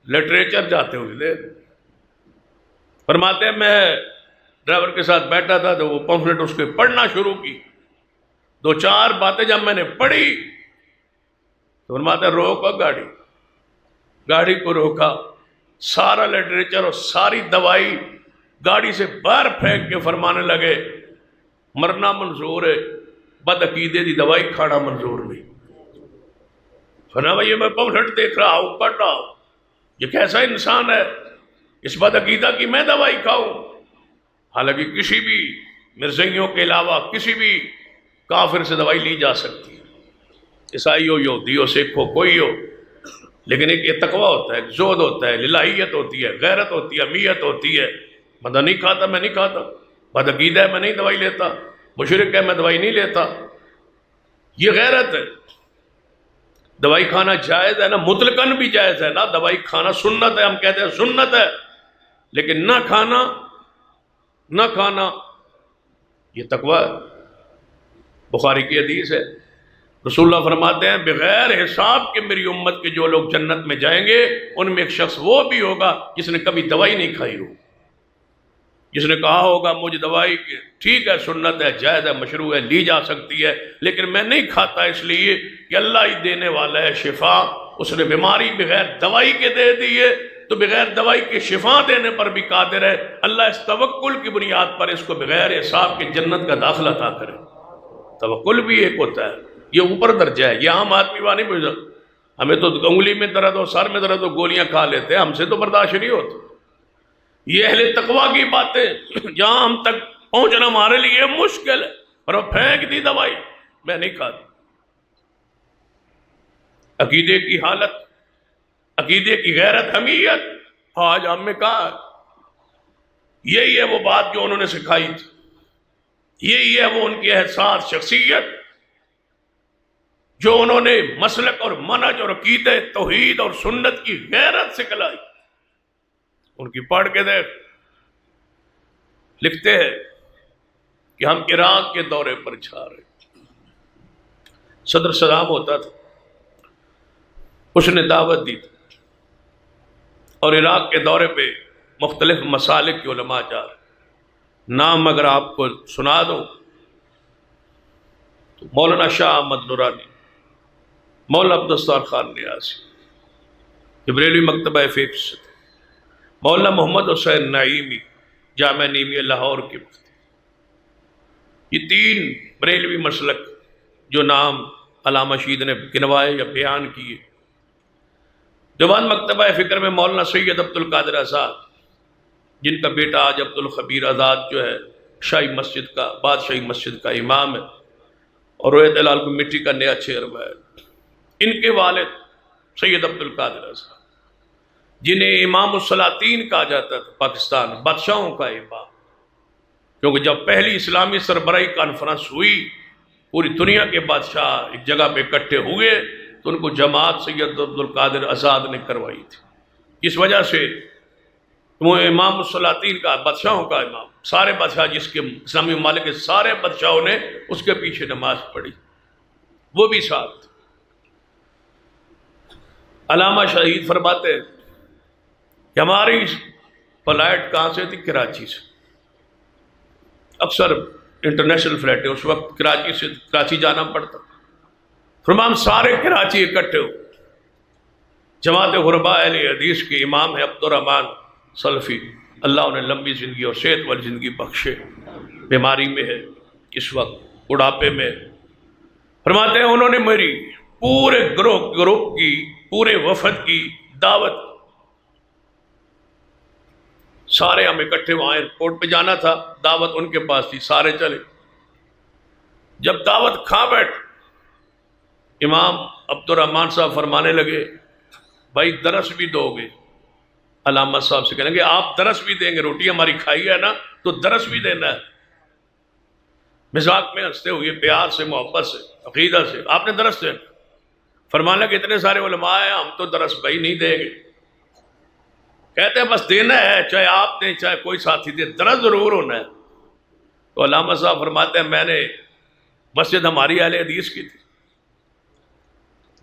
لٹریچر جاتے ہوئے دے، فرماتے ہیں میں ڈرائیور کے ساتھ بیٹھا تھا تو وہ پمفلٹ اس کے پڑھنا شروع کی، 2-4 باتیں جب میں نے پڑھی تو فرماتے ہیں روکا گاڑی کو روکا، سارا لٹریچر اور ساری دوائی گاڑی سے باہر پھینک کے فرمانے لگے مرنا منظور ہے، بد عقیدے دی دوائی کھانا منظور نہیں۔ فرمایا یہ میں پمفلٹ دیکھ رہا ہوں، پڑھ رہا ہوں، یہ کیسا انسان ہے، اس بد عقیدہ کی میں دوائی کھاؤں؟ حالانکہ کسی بھی مرزائیوں کے علاوہ کسی بھی کافر سے دوائی لی جا سکتی ہے، عیسائی ہو، یہودی ہو، سکھ ہو، کوئی ہو، لیکن ایک تقویٰ ہوتا ہے، ایک زہد ہوتا ہے، الہیت ہوتی ہے، غیرت ہوتی ہے، امیت ہوتی ہے۔ بندہ نہیں کھاتا میں نہیں کھاتا، بد عقیدہ ہے میں نہیں دوائی لیتا، مشرک ہے میں دوائی نہیں لیتا، یہ غیرت ہے۔ دوائی کھانا جائز ہے نا، مطلقاً بھی جائز ہے نا، دوائی کھانا سنت ہے، ہم کہتے ہیں سنت ہے، لیکن نہ کھانا یہ تقویٰ ہے۔ بخاری کی حدیث ہے، رسول اللہ فرماتے ہیں بغیر حساب کے میری امت کے جو لوگ جنت میں جائیں گے ان میں ایک شخص وہ بھی ہوگا جس نے کبھی دوائی نہیں کھائی ہو، جس نے کہا ہوگا مجھے دوائی ٹھیک ہے، سنت ہے، جائز ہے، مشروع ہے، لی جا سکتی ہے، لیکن میں نہیں کھاتا اس لیے کہ اللہ ہی دینے والا ہے شفا، اس نے بیماری بغیر دوائی کے دے دی ہے تو بغیر دوائی کے شفا دینے پر بھی قادر ہے۔ اللہ اس توکل کی بنیاد پر اس کو بغیر حساب کے جنت کا داخلہ عطا کرے۔ توکل بھی ایک ہوتا ہے، یہ اوپر درجہ ہے، یہ عام آدمی وہاں نہیں پہنچا۔ ہمیں تو انگلی میں درد ہو، سر میں درد ہو، گولیاں کھا لیتے ہیں، ہم سے تو برداشت نہیں ہوتا۔ یہ اہل تقویٰ کی باتیں جہاں ہم تک پہنچنا ہمارے لیے مشکل ہے، اور وہ پھینک دی دوائی، میں نہیں کھاتا۔ عقیدے کی حالت، عقیدے کی غیرت، حمیت آج ہم میں کہا، یہی ہے وہ بات جو انہوں نے سکھائی تھی، یہی ہے وہ ان کی احساس، شخصیت جو انہوں نے مسلک اور منہج اور عقیدے، توحید اور سنت کی غیرت سکھلائی۔ ان کی پڑھ کے دیکھ، لکھتے ہیں کہ ہم عراق کے دورے پر جا رہے، صدر صدام ہوتا تھا، اس نے دعوت دی تھی، اور عراق کے دورے پہ مختلف مسالک کے علماء جا رہے۔ نام اگر آپ کو سنا دوں تو مولانا شاہ احمد نورانی، مولانا عبدالستار خان نیازی، بریلوی مکتبہ فقہ سے، مولانا محمد حسین نعیمی، جامعہ نیمیہ لاہور کے مفتی۔ یہ 3 بریلوی مسلک جو نام علامہ شہید نے گنوائے یا بیان کیے۔ دیوبند مکتبہ فکر میں مولانا سید عبد القادر آزاد، جن کا بیٹا آج عبد الخبیر آزاد جو ہے شاہی مسجد کا، بادشاہی مسجد کا امام ہے اور رویت الال کمیٹی کا نیا چیئرمین ہے، ان کے والد سید عبد القادر آزاد، جنہیں امام السلاطین کہا جاتا تھا، پاکستان بادشاہوں کا امام، کیونکہ جب پہلی اسلامی سربراہی کانفرنس ہوئی پوری دنیا کے بادشاہ ایک جگہ پہ اکٹھے ہوئے تو ان کو جماعت سید عبد القادر آزاد نے کروائی تھی۔ اس وجہ سے وہ امام الصلاطین کا، بادشاہوں کا امام، سارے بادشاہ جس کے اسلامی ممالک کے سارے بادشاہوں نے اس کے پیچھے نماز پڑھی، وہ بھی ساتھ۔ علامہ شہید فرماتے ہیں کہ ہماری فلائٹ کہاں سے تھی؟ کراچی سے۔ اکثر انٹرنیشنل فلائٹ ہے، اس وقت کراچی سے کراچی جانا پڑتا۔ فرمان سارے کراچی اکٹھے ہو، جماعت غرباء اہل حدیث کے امام ہے عبدالرحمن سلفی، اللہ انہیں لمبی زندگی اور صحت والی زندگی بخشے، بیماری میں ہے اس وقت، بڑھاپے میں۔ فرماتے ہیں انہوں نے میری پورے گروپ کی، پورے وفد کی دعوت، سارے ہم اکٹھے وہاں ایئرپورٹ پہ جانا تھا، دعوت ان کے پاس تھی، سارے چلے۔ جب دعوت کھا بیٹھ، امام عبدالرحمن صاحب فرمانے لگے بھائی درس بھی دو گے؟ علامہ صاحب سے کہیں گے آپ درس بھی دیں گے، روٹی ہماری کھائی ہے نا تو درس بھی دینا ہے۔ مذاق میں ہنستے ہوئے پیار سے، محبت سے، عقیدہ سے، آپ نے درس دینا۔ فرمانے لگے اتنے سارے علماء ہیں، ہم تو درس بھائی نہیں دیں گے۔ کہتے ہیں بس دینا ہے، چاہے آپ دیں چاہے کوئی ساتھی دے، درس ضرور ہونا ہے۔ تو علامہ صاحب فرماتے ہیں میں نے، مسجد ہماری اہل حدیث کی تھی،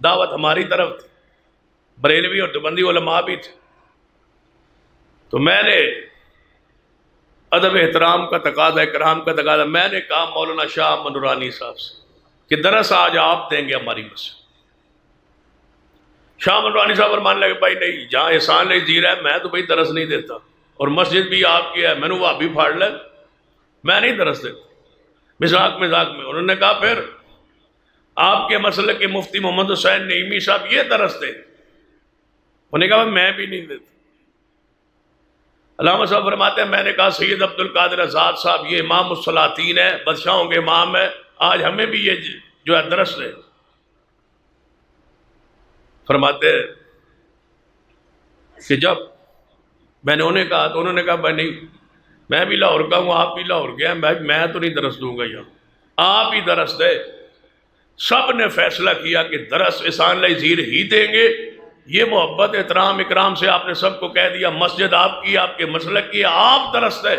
دعوت ہماری طرف تھی، بریلوی اور دیوبندی علماء بھی تھے، تو میں نے ادب احترام کا تقاضا، اکرام کا تقاضا، میں نے کہا مولانا شاہ منورانی صاحب سے کہ درس آج آپ دیں گے ہماری مسجد۔ شاہ منورانی صاحب فرمانے لگے بھائی نہیں، جہاں احسان نہیں جی رہا ہے میں تو بھائی درس نہیں دیتا، اور مسجد بھی آپ کی ہے، میں نے وہ بھی پھاڑ لے، میں نہیں درس دیتا۔ مذاق میں انہوں نے کہا پھر آپ کے مسئلے کے مفتی محمد حسین نعیمی صاحب یہ درس دیں، انہوں نے کہا میں بھی نہیں دیتا۔ علامہ صاحب فرماتے ہیں میں نے کہا سید عبد القادر آزاد صاحب یہ امام الصلاطین ہے، بادشاہوں کے امام ہے، آج ہمیں بھی یہ جو ہے درس دے۔ فرماتے ہیں کہ جب میں نے انہیں کہا تو انہوں نے کہا بھائی نہیں، میں بھی لاہور کا ہوں، آپ بھی لاہور کے ہیں، میں تو نہیں درس دوں گا یہاں، آپ ہی درس دے۔ سب نے فیصلہ کیا کہ درس احسان اللہ زیر ہی دیں گے، یہ محبت احترام اکرام سے آپ نے سب کو کہہ دیا، مسجد آپ کی، آپ کے مسلک کی، آپ درس دے۔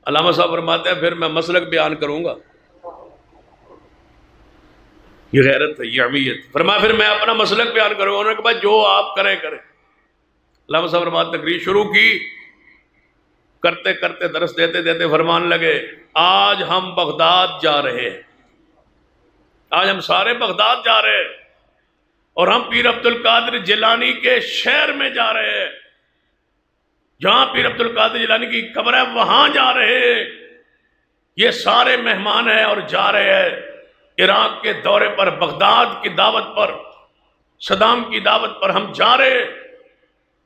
علامہ صاحب فرماتے ہیں پھر میں مسلک بیان کروں گا، یہ غیرت ہے، یہ عمیت۔ فرمایا پھر میں اپنا مسلک بیان کروں گا، انہوں نے کہا جو آپ کریں کریں۔ علامہ صاحب فرماتے تقریر شروع کی، کرتے کرتے درس دیتے دیتے فرمان لگے آج ہم بغداد جا رہے ہیں، آج ہم سارے بغداد جا رہے ہیں، اور ہم پیر عبد القادر جیلانی کے شہر میں جا رہے ہیں، جہاں پیر عبد القادر جیلانی کی قبر ہے وہاں جا رہے ہیں۔ یہ سارے مہمان ہیں اور جا رہے ہیں عراق کے دورے پر، بغداد کی دعوت پر، صدام کی دعوت پر ہم جا رہے ہیں۔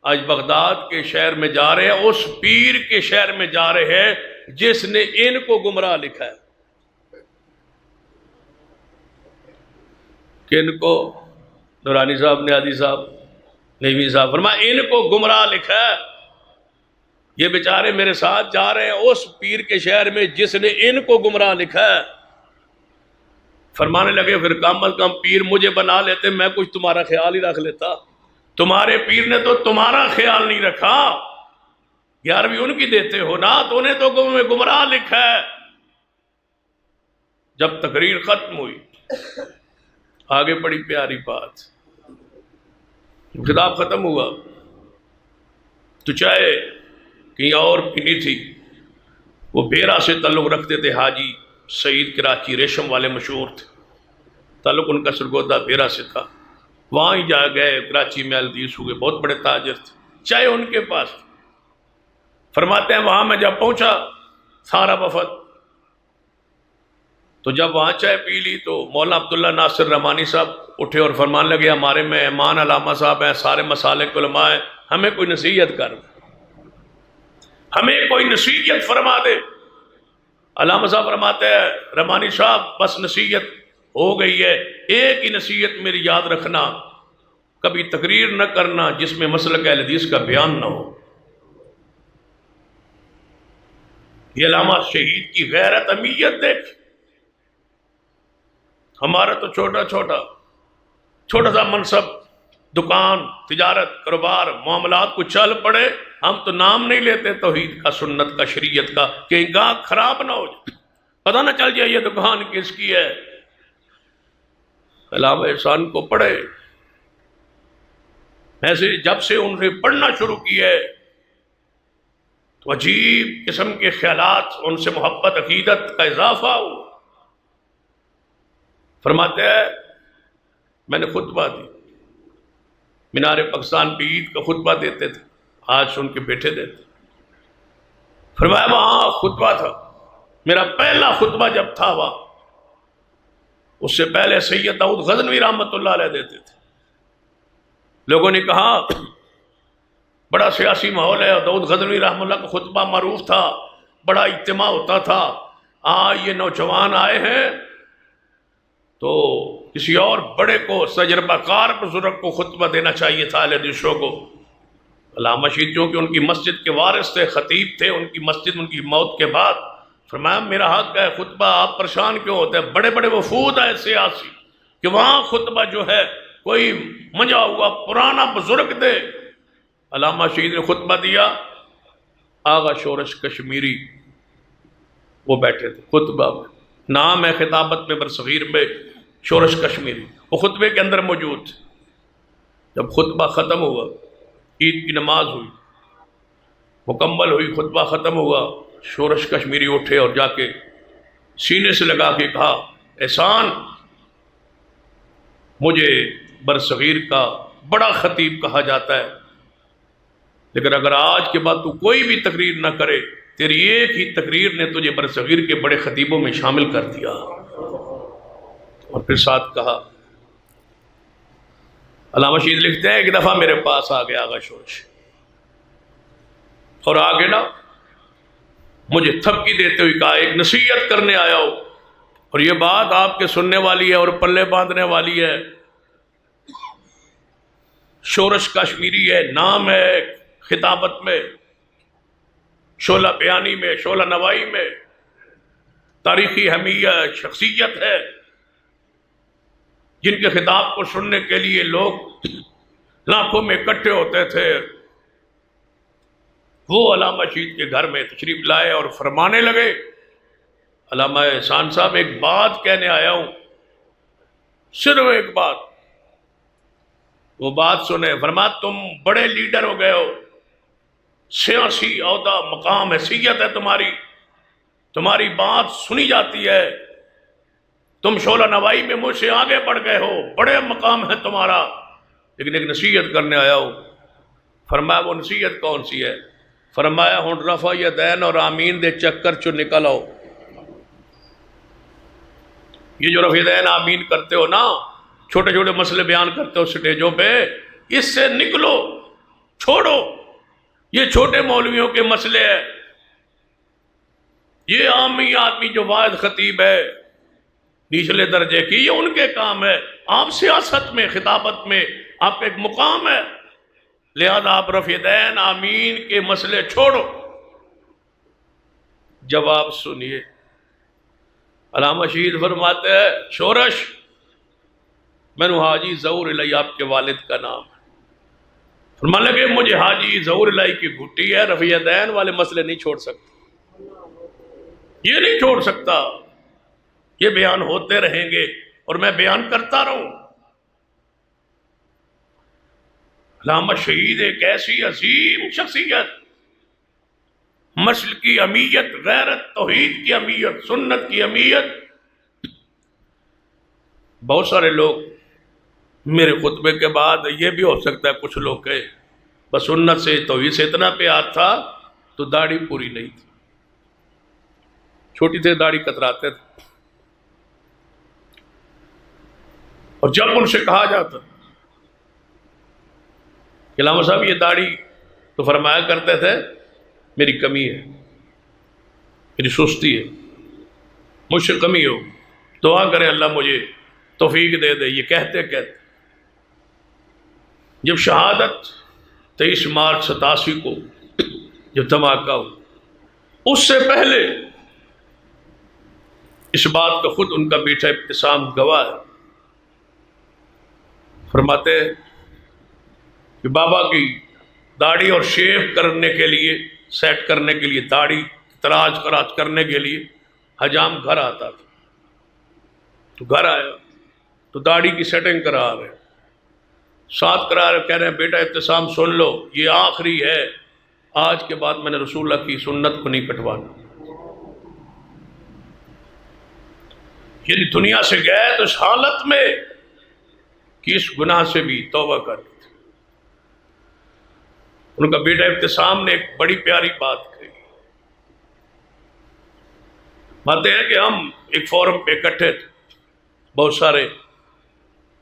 آج بغداد کے شہر میں جا رہے ہیں، اس پیر کے شہر میں جا رہے ہیں جس نے ان کو گمراہ لکھا ہے۔ کن کو؟ نورانی صاحب، نیازی صاحب، نعیمی صاحب، فرمایا ان کو گمراہ لکھا ہے، یہ بیچارے میرے ساتھ جا رہے ہیں اس پیر کے شہر میں جس نے ان کو گمراہ لکھا ہے۔ فرمانے لگے پھر کم از کم پیر مجھے بنا لیتے، میں کچھ تمہارا خیال ہی رکھ لیتا، تمہارے پیر نے تو تمہارا خیال نہیں رکھا، 11ویں ان کی دیتے ہو نا، تو انہیں تو گمراہ لکھا ہے۔ جب تقریر ختم ہوئی آگے بڑی پیاری بات، خطاب ختم ہوا تو چائے کہیں اور پینی تھی، وہ بیرا سے تعلق رکھتے تھے، حاجی سعید کراچی ریشم والے مشہور تھے، تعلق ان کا سرگودا بیرا سے تھا، وہاں ہی جا گئے، کراچی میں الدیس ہوئے، بہت بڑے تاجر تھے، چائے ان کے پاس تھی۔ فرماتے ہیں وہاں میں جب پہنچا سارا وفد، تو جب وہاں چائے پی لی تو مولانا عبداللہ ناصر رحمانی صاحب اٹھے اور فرمان لگے ہمارے مہمان علامہ صاحب ہیں، سارے مسالک علماء ہیں، ہمیں کوئی نصیحت کر، ہمیں کوئی نصیحت فرما دے۔ علامہ صاحب فرماتے ہیں رحمانی صاحب بس نصیحت ہو گئی ہے، ایک ہی نصیحت میری یاد رکھنا، کبھی تقریر نہ کرنا جس میں مسلک اہل حدیث کا بیان نہ ہو۔ یہ علامہ شہید کی غیرت امیت دیکھ، ہمارا تو چھوٹا سا منصب، دکان، تجارت، کاروبار، معاملات کو چل پڑے، ہم تو نام نہیں لیتے توحید کا، سنت کا، شریعت کا، کہ گاہک خراب نہ ہو جائے، پتہ نہ چل جائے یہ دکان کس کی ہے۔ علامہ احسان کو پڑھے، ایسے جب سے ان سے پڑھنا شروع کیا ہے تو عجیب قسم کے خیالات، ان سے محبت، عقیدت کا اضافہ ہوا۔ فرماتے ہیں میں نے خطبہ دی، مینار پاکستان پہ عید کا خطبہ دیتے تھے، آج سن کے بیٹھے دیتے۔ فرمایا وہاں خطبہ تھا، میرا پہلا خطبہ جب تھا وہاں، اس سے پہلے سید داؤد غزنوی رحمۃ اللہ علیہ دیتے تھے۔ لوگوں نے کہا بڑا سیاسی ماحول ہے، اور داؤد غزنوی رحمۃ اللہ کا خطبہ معروف تھا، بڑا اجتماع ہوتا تھا، یہ نوجوان آئے ہیں تو کسی اور بڑے کو، تجربہ کار بزرگ کو خطبہ دینا چاہیے تھا، اہل حدیثوں کو۔ علامہ شہید جو کہ ان کی مسجد کے وارث تھے، خطیب تھے، ان کی مسجد ان کی موت کے بعد، فرمایا میرا حق ہے خطبہ، آپ پریشان کیوں ہوتے ہیں؟ بڑے بڑے وفود ہیں سیاسی کہ وہاں خطبہ جو ہے کوئی منجا ہوا پرانا بزرگ دے۔ علامہ شہید نے خطبہ دیا، آغا شورش کشمیری وہ بیٹھے تھے خطبہ میں، نام ہے خطابت میں برصغیر میں شورش کشمیری، وہ خطبے کے اندر موجود تھے۔ جب خطبہ ختم ہوا، عید کی نماز ہوئی، مکمل ہوئی، خطبہ ختم ہوا، شورش کشمیری اٹھے اور جا کے سینے سے لگا کے کہا احسان، مجھے برصغیر کا بڑا خطیب کہا جاتا ہے، لیکن اگر آج کے بعد تو کوئی بھی تقریر نہ کرے، تیری ایک ہی تقریر نے تجھے برصغیر کے بڑے خطیبوں میں شامل کر دیا۔ اور پھر ساتھ کہا، علامہ شہید لکھتے ہیں ایک دفعہ میرے پاس آ گیا آغا شورش، اور آگے نا مجھے تھپکی دیتے ہوئے کہا ایک نصیحت کرنے آیا ہو، اور یہ بات آپ کے سننے والی ہے اور پلے باندھنے والی ہے۔ شورش کشمیری ہے، نام ہے خطابت میں، شعلہ بیانی میں، شعلہ نوائی میں، تاریخی اہمیت، شخصیت ہے، جن کے خطاب کو سننے کے لیے لوگ لاکھوں میں اکٹھے ہوتے تھے۔ وہ علامہ شہید کے گھر میں تشریف لائے اور فرمانے لگے، علامہ احسان صاحب ایک بات کہنے آیا ہوں، صرف ایک بات، وہ بات سنیں۔ فرمایا تم بڑے لیڈر ہو گئے ہو، سیاسی عہدہ، مقام، حیثیت ہے تمہاری، تمہاری بات سنی جاتی ہے، تم شعلہ نوائی میں مجھ سے آگے بڑھ گئے ہو، بڑے مقام ہے تمہارا، لیکن ایک نصیحت کرنے آیا ہوں۔ فرمایا وہ نصیحت کون سی ہے؟ فرمایا ہن رفع یدین اور آمین دے چکر چو نکل آؤ۔ یہ جو رفع یدین آمین کرتے ہو نا، چھوٹے چھوٹے مسئلے بیان کرتے ہو سٹیجوں پہ، اس سے نکلو، چھوڑو، یہ چھوٹے مولویوں کے مسئلے ہیں، یہ عامی آدمی جو واحد خطیب ہے نچلے درجے کی، یہ ان کے کام ہے۔ آپ سیاست میں، خطابت میں آپ ایک مقام ہے، لہذا آپ رفع دین آمین کے مسئلے چھوڑو۔ جواب سنیے، علامہ شہید فرماتے ہیں شورش، میں نے حاجی ظہور الہی آپ کے والد کا نام ہے، فرمانے لگے مجھے حاجی ظہور الہی کی گھٹی ہے، رفع دین والے مسئلے نہیں چھوڑ سکتا، یہ نہیں چھوڑ سکتا، یہ بیان ہوتے رہیں گے اور میں بیان کرتا رہوں۔ علامہ شہید ایک ایسی عظیم شخصیت، مسلک کی اہمیت، غیرت، توحید کی اہمیت، سنت کی اہمیت۔ بہت سارے لوگ میرے خطبے کے بعد یہ بھی ہو سکتا ہے کچھ لوگ کہے بس سنت سے، توحید سے اتنا پیار تھا تو داڑھی پوری نہیں تھی، چھوٹی تھی داڑھی کتراتے تھے، اور جب ان سے کہا جاتا کہ علامہ صاحب یہ داڑھی، تو فرمایا کرتے تھے میری کمی ہے، میری سستی ہے، مجھ سے کمی ہو، دعا کرے اللہ مجھے توفیق دے دے۔ یہ کہتے کہتے جب شہادت 23 مارچ 87 کو جب دھماکہ ہو، اس سے پہلے اس بات کا خود ان کا بیٹا ابتسام گواہ ہے۔ فرماتے ہیں کہ بابا کی داڑھی اور شیو کرنے کے لیے، سیٹ کرنے کے لیے، داڑھی تراج کراج کرنے کے لیے حجام گھر آتا تھا، تو گھر آیا تو داڑھی کی سیٹنگ کرا رہے، ساتھ کرا رہے، کہہ رہے ہیں بیٹا ابتسام سن لو، یہ آخری ہے، آج کے بعد میں نے رسول اللہ کی سنت کو نہیں کٹوانا۔ یعنی دنیا سے گئے تو اس حالت میں کہ اس گناہ سے بھی توبہ کر لی تھی۔ ان کا بیٹا ابتسام نے ایک بڑی پیاری بات کہی، باتیں ہیں کہ ہم ایک فورم پہ اکٹھے تھے، بہت سارے،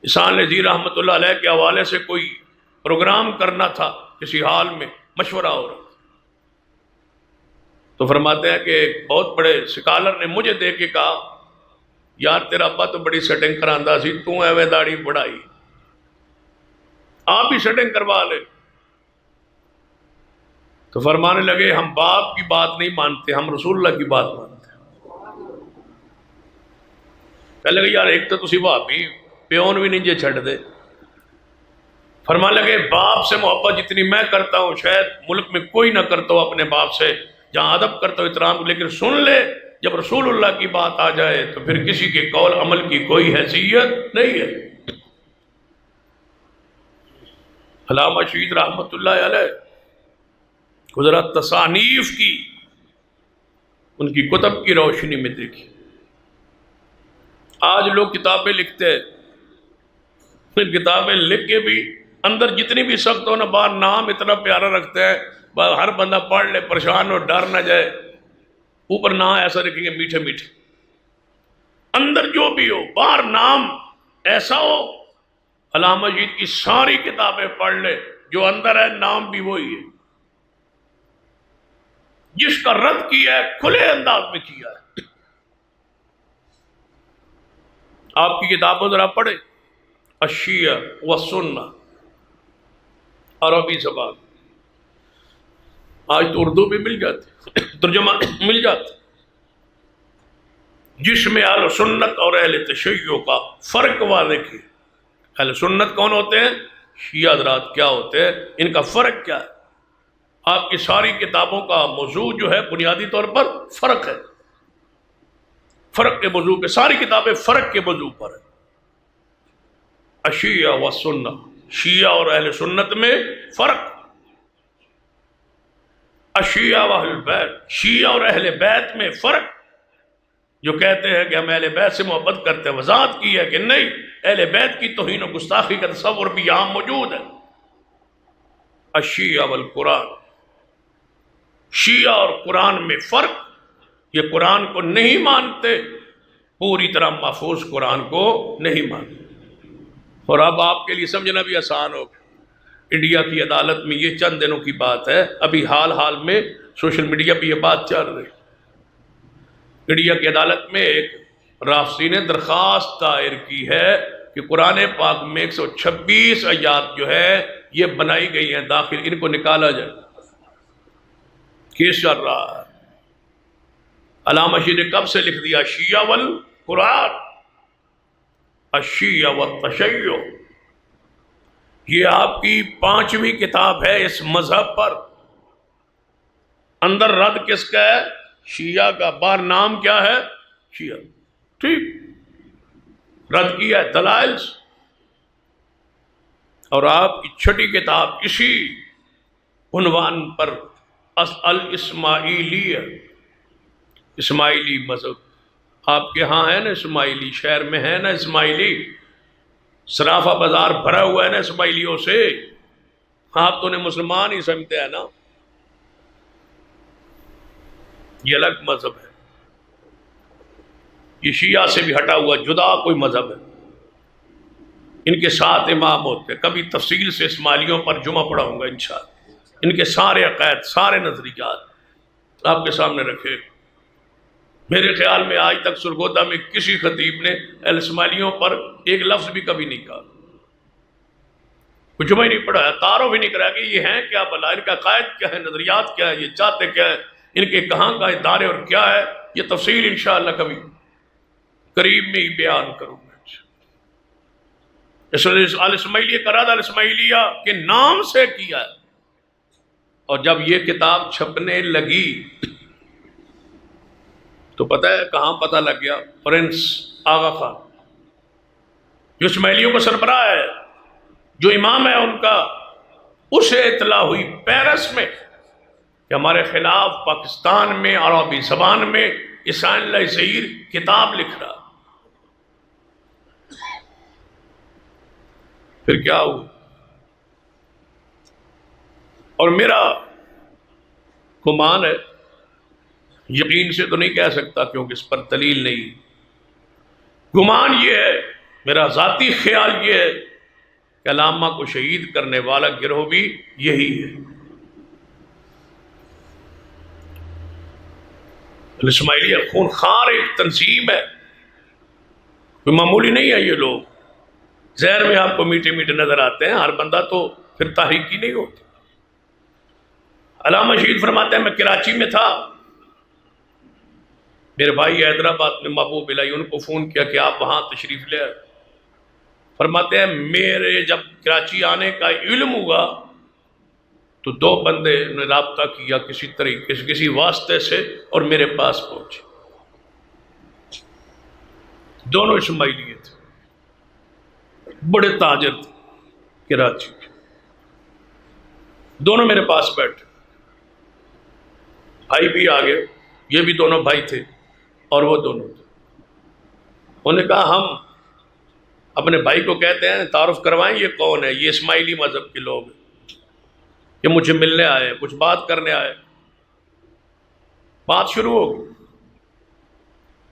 احسان نذیر رحمۃ اللہ علیہ کے حوالے سے کوئی پروگرام کرنا تھا، کسی حال میں مشورہ ہو رہا تھا، تو فرماتے ہیں کہ ایک بہت بڑے سکالر نے مجھے دیکھ کے کہا یار تیرا ابا تو بڑی سیٹنگ کراندہ سی، تو ایویں داڑھی بڑھائی، آپ ہی سیٹنگ کروا لے۔ تو فرمانے لگے ہم باپ کی بات نہیں مانتے، ہم رسول اللہ کی بات مانتے ہیں۔ کہنے لگے یار ایک تو تسی بھابی پیون بھی نہیں جے چھڑ دے۔ فرمانے لگے باپ سے محبت جتنی میں کرتا ہوں شاید ملک میں کوئی نہ کرتا ہو اپنے باپ سے، جہاں ادب کرتا ہو احترام، لیکن سن لے جب رسول اللہ کی بات آ جائے تو پھر کسی کے قول عمل کی کوئی حیثیت نہیں ہے۔ علامہ شہید رحمۃ اللہ علیہ حضرت تصانیف کی، ان کی کتب کی روشنی میں دیکھی، آج لوگ کتابیں لکھتے ہیں، پھر کتابیں لکھ کے بھی اندر جتنی بھی سخت ہو نا، باہر نام اتنا پیارا رکھتے ہیں، ہر بندہ پڑھ لے پریشان ہو ڈر نہ جائے، اوپر نام ایسا رکھیں گے میٹھے میٹھے، اندر جو بھی ہو باہر نام ایسا ہو۔ علامہ شہید کی ساری کتابیں پڑھ لے، جو اندر ہے نام بھی وہی ہے، جس کا رد کیا ہے کھلے انداز میں کیا ہے۔ آپ کی کتابوں ذرا پڑھے، الشیعہ والسنہ، عربی زبان، آج تو اردو بھی مل جاتی، ترجمہ مل جاتا، جس میں اہل سنت اور اہل تشیع کا فرق واضح کیا۔ اہل سنت کون ہوتے ہیں؟ شیعہ حضرات کیا ہوتے ہیں، ان کا فرق کیا ہے۔ آپ کی ساری کتابوں کا موضوع جو ہے بنیادی طور پر فرق ہے، فرق کے موضوع پہ ساری کتابیں فرق کے موضوع پر ہیں۔ الشیعہ والسنہ، شیعہ اور اہل سنت میں فرق، الشیعہ واہل البیت، شیعہ اور اہل بیت میں فرق۔ جو کہتے ہیں کہ ہم اہل بیت سے محبت کرتے ہیں، وضاحت کی ہے کہ نہیں، اہل بیت کی توہین و گستاخی کا تصور بھی یہاں موجود ہے۔ الشیعہ والقرآن، شیعہ اور قرآن میں فرق، یہ قرآن کو نہیں مانتے، پوری طرح محفوظ قرآن کو نہیں مانتے۔ اور اب آپ کے لیے سمجھنا بھی آسان ہوگا، انڈیا کی عدالت میں یہ چند دنوں کی بات ہے، ابھی حال حال میں سوشل میڈیا پہ یہ بات چل رہی، انڈیا کی عدالت میں ایک رافضی نے درخواست دائر کی ہے کہ قرآن پاک میں 126 آیات جو ہے یہ بنائی گئی ہیں داخل، ان کو نکالا جائے۔ کیس چل رہا ہے، علامہ شہید نے کب سے لکھ دیا، شیعہ والقرآن، الشیعہ والتشیع، یہ آپ کی 5ویں کتاب ہے اس مذہب پر۔ اندر رد کس کا ہے؟ شیعہ کا، باہر نام کیا ہے؟ شیعہ، ٹھیک، رد کیا ہے دلائل سے۔ اور آپ کی چھٹی کتاب اسی عنوان پر، الاسماعیلیہ، اسماعیلی مذہب، آپ کے ہاں ہے نا اسماعیلی، شہر میں ہے نا اسماعیلی، صرافہ بازار بھرا ہوا ہے نا اسماعیلیوں سے، آپ تو انہیں مسلمان ہی سمجھتے ہیں نا، یہ الگ مذہب ہے، یہ شیعہ سے بھی ہٹا ہوا جدا کوئی مذہب ہے۔ ان کے 7 امام ہوتے ہیں، کبھی تفصیل سے اسماعیلیوں پر جمعہ پڑھاؤں گا انشاءاللہ، ان کے سارے عقائد، سارے نظریات آپ کے سامنے رکھے۔ میرے خیال میں آج تک سرگودا میں کسی خطیب نے اہل اسماعیلیوں پر ایک لفظ بھی کبھی نہیں کہا، کوئی جمعہ ہی نہیں پڑھا، تعارف ہی نہیں کرا کہ یہ ہیں کیا، بلا ان کا عقائد کیا ہے، نظریات کیا ہے، یہ چاہتے کیا ہے، ان کے کہاں کا ادارے اور کیا ہے، یہ تفصیل انشاءاللہ کبھی قریب میں ہی بیان کروں گا۔ اس لیے الاسماعیلیہ کا رد الاسماعیلیہ کے نام سے کیا ہے۔ اور جب یہ کتاب چھپنے لگی تو پتہ ہے کہاں پتہ لگ گیا؟ پرنس آغا خان جو اسماعیلیوں کا سربراہ ہے، جو امام ہے ان کا، اسے اطلاع ہوئی پیرس میں کہ ہمارے خلاف پاکستان میں عربی زبان میں عیسائن اللہ زہیر کتاب لکھ رہا۔ پھر کیا ہوا؟ اور میرا گمان ہے، یقین سے تو نہیں کہہ سکتا کیونکہ اس پر دلیل نہیں، گمان یہ ہے، میرا ذاتی خیال یہ ہے کہ علامہ کو شہید کرنے والا گروہ بھی یہی ہے۔ الاسماعیلیہ خون خوار ایک تنظیم ہے، کوئی معمولی نہیں ہے۔ یہ لوگ ظاہر میں آپ کو میٹھے میٹھے نظر آتے ہیں، ہر بندہ تو پھر تحریکی نہیں ہوتا۔ علامہ شہید فرماتے ہیں میں کراچی میں تھا، میرے بھائی حیدرآباد میں محبوب الہی، ان کو فون کیا کہ آپ وہاں تشریف لے آئے۔ فرماتے ہیں میرے جب کراچی آنے کا علم ہوا تو دو بندے نے رابطہ کیا کسی طریقے سے، کسی واسطے سے، اور میرے پاس پہنچے۔ دونوں اسماعیلی تھے، بڑے تاجر تھے کراچی کے، دونوں میرے پاس بیٹھے، بھائی بھی آ گئے، یہ بھی دونوں بھائی تھے اور وہ دونوں تھے۔ انہوں نے کہا ہم اپنے بھائی کو کہتے ہیں تعارف کروائیں یہ کون ہے؟ یہ اسماعیلی مذہب کے لوگ ہیں، یہ مجھے ملنے آئے، کچھ بات کرنے آئے۔ بات شروع ہو گئی،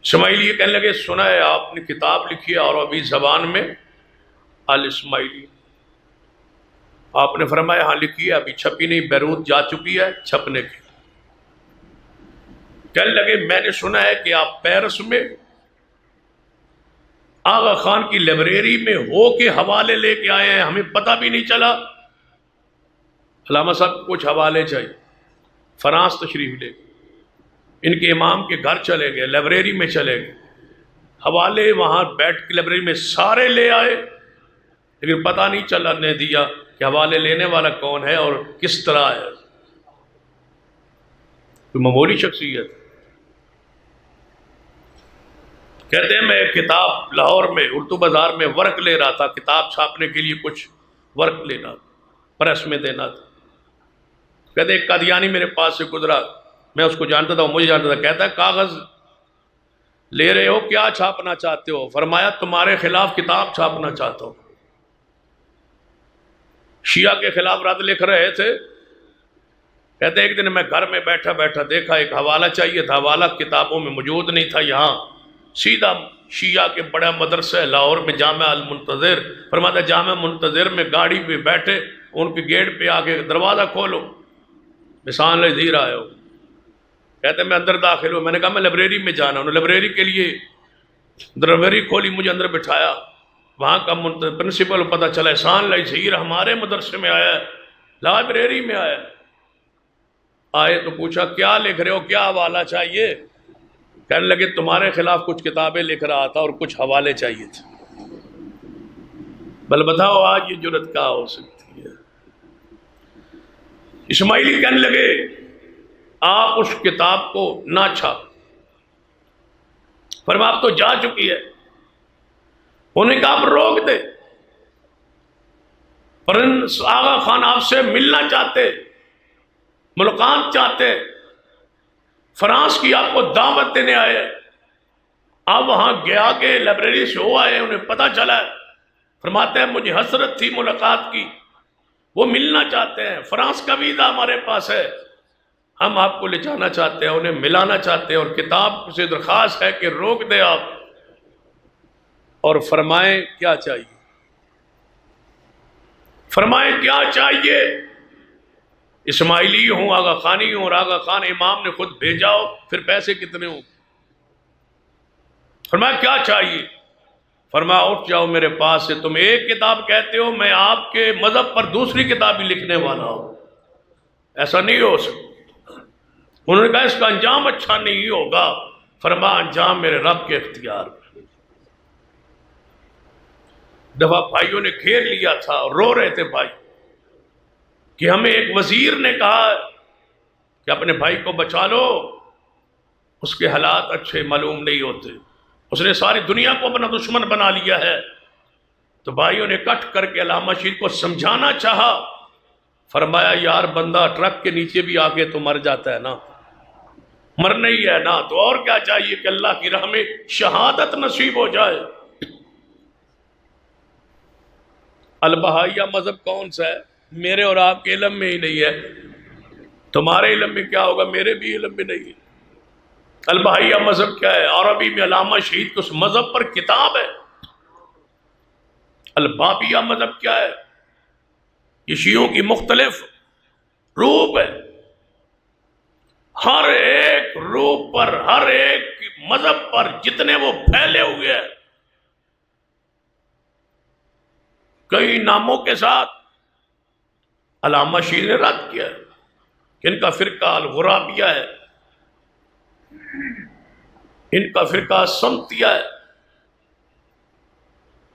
اسماعیلی یہ کہنے لگے سنا ہے آپ نے کتاب لکھی ہے عربی زبان میں الاسماعیلی؟ آپ نے فرمایا ہاں لکھی ہے، ابھی چھپی نہیں، بیروت جا چکی ہے چھپنے کی۔ کہنے لگے میں نے سنا ہے کہ آپ پیرس میں آغا خان کی لائبریری میں ہو کے حوالے لے کے آئے ہیں، ہمیں پتہ بھی نہیں چلا۔ علامہ صاحب کو کچھ حوالے چاہیے، فرانس تشریف لے گئے، ان کے امام کے گھر چلے گئے، لائبریری میں چلے گئے، حوالے وہاں بیٹھ کے لائبریری میں سارے لے آئے، لیکن پتہ نہیں چلا نے دیا کہ حوالے لینے والا کون ہے اور کس طرح ہے۔ کوئی معمولی شخصیت۔ کہتے ہیں میں ایک کتاب لاہور میں اردو بازار میں ورق لے رہا تھا، کتاب چھاپنے کے لیے کچھ ورق لینا تھا، پریس میں دینا تھا۔ کہتے ایک قادیانی میرے پاس سے گزرا، میں اس کو جانتا تھا، وہ مجھے جانتا تھا۔ کہتا ہے کاغذ لے رہے ہو، کیا چھاپنا چاہتے ہو؟ فرمایا تمہارے خلاف کتاب چھاپنا چاہتا ہوں۔ شیعہ کے خلاف رد لکھ رہے تھے۔ کہتے ایک دن میں گھر میں بیٹھا بیٹھا دیکھا ایک حوالہ چاہیے تھا، حوالہ کتابوں میں موجود نہیں تھا، یہاں سیدھا شیعہ کے بڑا مدرسہ ہے لاہور میں جامعہ المنتظر، فرماتا جامعہ منتظر میں گاڑی پہ بیٹھے، ان کے گیٹ پہ آ کے دروازہ کھولو، بسان لذیر آئے ہو۔ کہتے میں اندر داخل ہوں، میں نے کہا میں لائبریری میں جانا ہوں۔ لائبریری کے لیے لائبریری کھولی، مجھے اندر بٹھایا، وہاں کا پرنسپل پتہ چلا احسان اللہ ظہیر ہمارے مدرسے میں آیا ہے، لائبریری میں آیا۔ آئے تو پوچھا کیا لکھ رہے ہو، کیا حوالہ چاہیے؟ کہنے لگے تمہارے خلاف کچھ کتابیں لکھ رہا تھا اور کچھ حوالے چاہیے تھے۔ بل بتاؤ آج یہ جرت کیا ہو سکتی ہے؟ اسماعیلی کہنے لگے آپ اس کتاب کو نہ چھاپ، فرمایا اب تو جا چکی ہے۔ انہوں نے کہا آپ روک دے، پرنس آغا خان آپ سے ملنا چاہتے، ملاقات چاہتے، فرانس کی آپ کو دعوت دینے آئے، آپ وہاں گیا کہ لائبریری سے ہو آئے، انہیں پتہ چلا ہے۔ فرماتے ہیں مجھے حسرت تھی ملاقات کی، وہ ملنا چاہتے ہیں، فرانس کا ویزا ہمارے پاس ہے، ہم آپ کو لے جانا چاہتے ہیں، انہیں ملانا چاہتے ہیں، اور کتاب سے درخواست ہے کہ روک دیں آپ، اور فرمائیں کیا چاہیے، فرمائیں کیا چاہیے؟ اسماعیلی ہوں، آغا خانی ہوں، اور آغا خان امام نے خود بھیجا ہو، پھر پیسے کتنے ہوں؟ فرمایا کیا چاہیے؟ فرمایا اٹھ جاؤ میرے پاس سے، تم ایک کتاب کہتے ہو، میں آپ کے مذہب پر دوسری کتاب بھی لکھنے والا ہوں، ایسا نہیں ہو سکتا۔ انہوں نے کہا اس کا انجام اچھا نہیں ہوگا۔ فرمایا انجام میرے رب کے اختیار میں۔ دفعہ بھائیوں نے گھیر لیا تھا اور رو رہے تھے بھائی کہ ہمیں ایک وزیر نے کہا کہ اپنے بھائی کو بچا لو، اس کے حالات اچھے معلوم نہیں ہوتے، اس نے ساری دنیا کو اپنا دشمن بنا لیا ہے۔ تو بھائیوں نے کٹ کر کے علامہ شیر کو سمجھانا چاہا، فرمایا یار بندہ ٹرک کے نیچے بھی آگے تو مر جاتا ہے نا، مرنا ہی ہے نا، تو اور کیا چاہیے کہ اللہ کی راہ میں شہادت نصیب ہو جائے۔ البہائیہ مذہب کون سا ہے؟ میرے اور آپ کے علم میں ہی نہیں ہے، تمہارے علم میں کیا ہوگا، میرے بھی علم میں نہیں ہے۔ البہائیہ مذہب کیا ہے؟ عربی میں علامہ شہید کو اس مذہب پر کتاب ہے۔ البابیہ مذہب کیا ہے؟ یہ شیعوں کی مختلف روپ ہے، ہر ایک روپ پر، ہر ایک مذہب پر جتنے وہ پھیلے ہوئے ہیں، کئی ناموں کے ساتھ علامہ شیر نے رد کیا ہے کہ ان کا فرقہ الغرابیہ ہے، ان کا فرقہ سمتیہ ہے،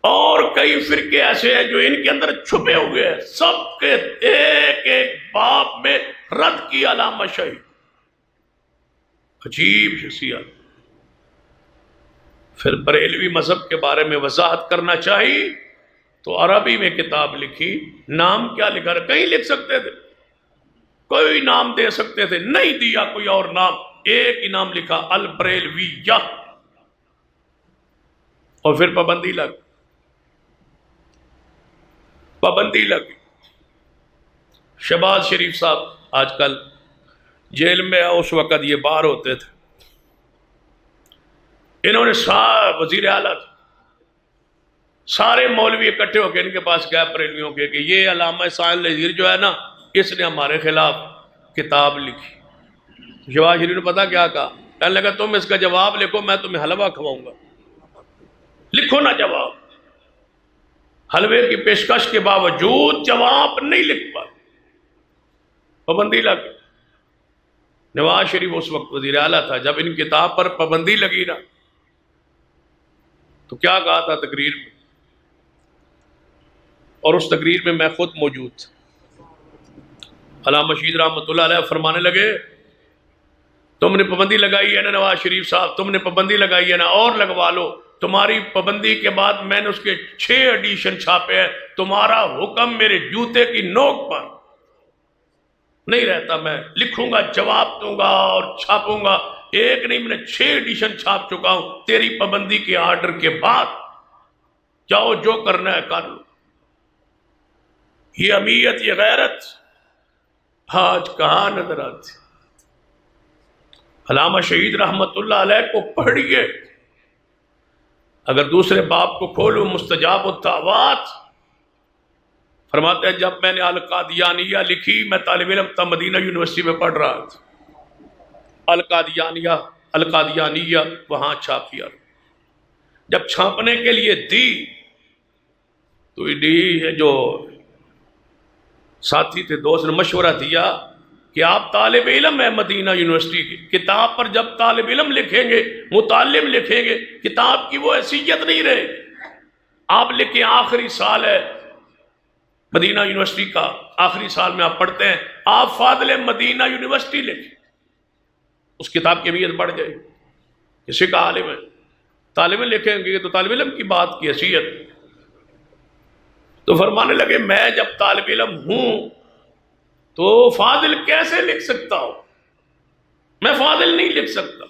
اور کئی فرقے ایسے ہیں جو ان کے اندر چھپے ہوئے ہیں، سب کے ایک ایک باب میں رد کی علامہ شہید۔ عجیب شخصیت۔ پھر بریلوی مذہب کے بارے میں وضاحت کرنا چاہیے تو عربی میں کتاب لکھی، نام کیا لکھا، کہیں لکھ سکتے تھے، کوئی نام دے سکتے تھے، نہیں دیا کوئی اور نام، ایک ہی نام لکھا البریلویہ، اور پھر پابندی لگ شہباز شریف صاحب آج کل جیل میں، اس وقت یہ باہر ہوتے تھے، انہوں نے وزیر اعلیٰ سارے مولوی اکٹھے ہو کے ان کے پاس گئے بریلویوں کے کہ یہ علامہ سائل نذیر جو ہے نا، اس نے ہمارے خلاف کتاب لکھی۔ شہباز شریف نے پتا کیا کہا؟ کہنے لگا تم اس کا جواب لکھو، میں تمہیں حلوہ کھواؤں گا، لکھو نا جواب۔ حلوے کی پیشکش کے باوجود جواب نہیں لکھ پائے، پابندی لگ گئی۔ نواز شریف اس وقت وزیر اعلیٰ تھا، جب ان کتاب پر پابندی لگی نا تو کیا کہا تھا تقریر میں، اور اس تقریر میں میں خود موجود تھا۔ علامہ شہید رحمۃ اللہ علیہ فرمانے لگے تم نے پابندی لگائی ہے نا نواز شریف صاحب، تم نے پابندی لگائی ہے نا، اور لگوا لو، تمہاری پابندی کے بعد میں نے اس کے 6 ایڈیشن چھاپے ہیں، تمہارا حکم میرے جوتے کی نوک پر نہیں رہتا، میں لکھوں گا، جواب دوں گا اور چھاپوں گا، ایک نہیں میں نے 6 ایڈیشن چھاپ چکا ہوں تیری پابندی کے آرڈر کے بعد، جاؤ جو کرنا ہے کر لو۔ یہ امیت، یہ غیرت آج کہاں نظر آتی؟ علامہ شہید رحمت اللہ علیہ کو پڑھیے، اگر دوسرے باب کو کھولو، مستجاب الدعوات، فرماتے ہیں جب میں نے القادیانیہ لکھی، میں طالب علم تھا، مدینہ یونیورسٹی میں پڑھ رہا تھا، القادیانیہ وہاں چھاپیا، جب چھاپنے کے لیے دی تو جو ساتھی تھے، دوست نے مشورہ دیا کہ آپ طالب علم ہیں مدینہ یونیورسٹی کی، کتاب پر جب طالب علم لکھیں گے، متعلم لکھیں گے، کتاب کی وہ حیثیت نہیں رہے گی، آپ لکھیں آخری سال ہے مدینہ یونیورسٹی کا، آخری سال میں آپ پڑھتے ہیں، آپ فاضل مدینہ یونیورسٹی لکھیں، اس کتاب کی اہمیت بڑھ جائے۔ کسی کا عالم ہے، طالب علم لکھیں گے تو طالب علم کی بات کی حیثیت۔ تو فرمانے لگے میں جب طالب علم ہوں تو فاضل کیسے لکھ سکتا ہوں، میں فاضل نہیں لکھ سکتا۔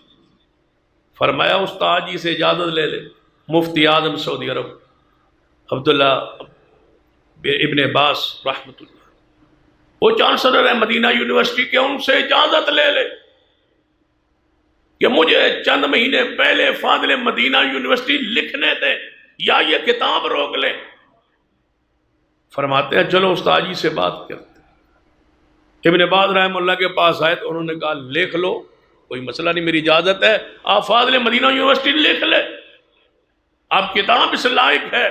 فرمایا استاد جی سے اجازت لے لے، مفتی اعظم سعودی عرب عبداللہ ابن عباس رحمۃ اللہ، وہ چانسلر ہے مدینہ یونیورسٹی کے، ان سے اجازت لے لے کہ مجھے چند مہینے پہلے فاضل مدینہ یونیورسٹی لکھنے دیں یا یہ کتاب روک لیں۔ فرماتے ہیں چلو استاد جی سے بات کرتے، ابن باز رحمہ اللہ کے پاس آئے تو انہوں نے کہا لکھ لو، کوئی مسئلہ نہیں، میری اجازت ہے، آپ فاضل مدینہ یونیورسٹی لکھ لیں، آپ کتاب اس لائق ہے،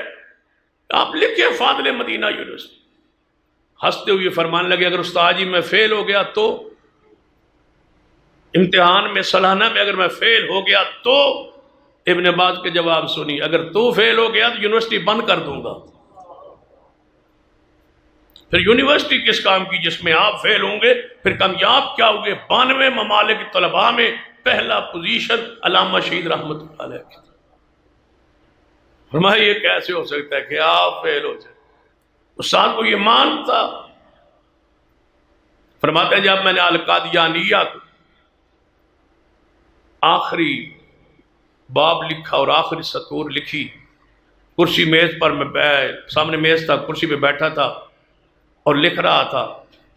آپ لکھیں فاضل مدینہ یونیورسٹی۔ ہنستے ہوئے فرمانے لگے اگر استاد جی میں فیل ہو گیا تو، امتحان میں سالانہ میں اگر میں فیل ہو گیا تو، ابن باز کے جواب سنی، اگر تو فیل ہو گیا تو یونیورسٹی بند کر دوں گا۔ پھر یونیورسٹی کس کام کی جس میں آپ فیل ہوں گے؟ پھر کامیاب کیا ہوگے؟ 92 ممالک طلباء میں پہلا پوزیشن علامہ شہید رحمت اللہ علیہ کی۔ فرمایا یہ کیسے ہو سکتا ہے کہ آپ فیل ہو جائیں؟ استاد کو یہ مان تھا۔ فرماتے ہیں جب میں نے القادیانیہ کو آخری باب لکھا اور آخری سطور لکھی، کرسی میز پر میں سامنے میز تھا، کرسی پہ بیٹھا تھا اور لکھ رہا تھا،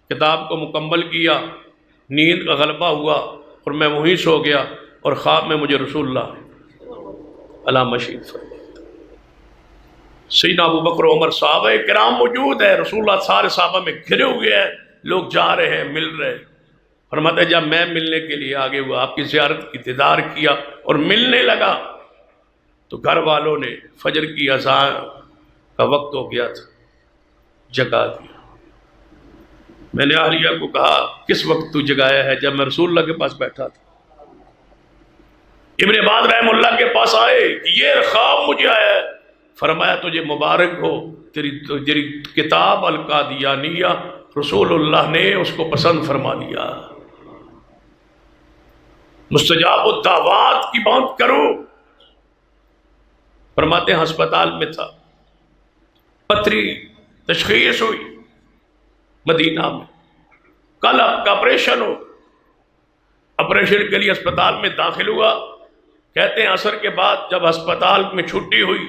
کتاب کو مکمل کیا، نیند کا غلبہ ہوا اور میں وہیں سو گیا اور خواب میں مجھے رسول اللہ علامہ شہید فرمایا۔ سیدنا ابو بکر و عمر صحابہ کرام موجود ہے، رسول اللہ سارے صحابہ میں گھرے ہوئے ہیں، لوگ جا رہے ہیں، مل رہے ہیں۔ فرماتے ہیں جب میں ملنے کے لیے آگے ہوا، آپ کی زیارت کی دیدار کیا اور ملنے لگا تو گھر والوں نے فجر کی اذان کا وقت ہو گیا تھا، جگا دیا۔ میں نے اہلیہ کو کہا کس وقت تو جگایا ہے؟ جب میں رسول اللہ کے پاس بیٹھا تھا۔ ابن باز رحم اللہ کے پاس آئے کہ یہ خواب مجھے آیا ہے۔ فرمایا تجھے مبارک ہو، تیری کتاب القادیانیہ رسول اللہ نے اس کو پسند فرما لیا۔ مستجاب الدعوات کی بات کرو۔ فرماتے ہیں ہسپتال میں تھا، پتھری تشخیص ہوئی مدینہ میں، کل آپ کا آپریشن ہو۔ آپریشن کے لیے اسپتال میں داخل ہوا۔ کہتے ہیں عصر کے بعد جب ہسپتال میں چھٹی ہوئی،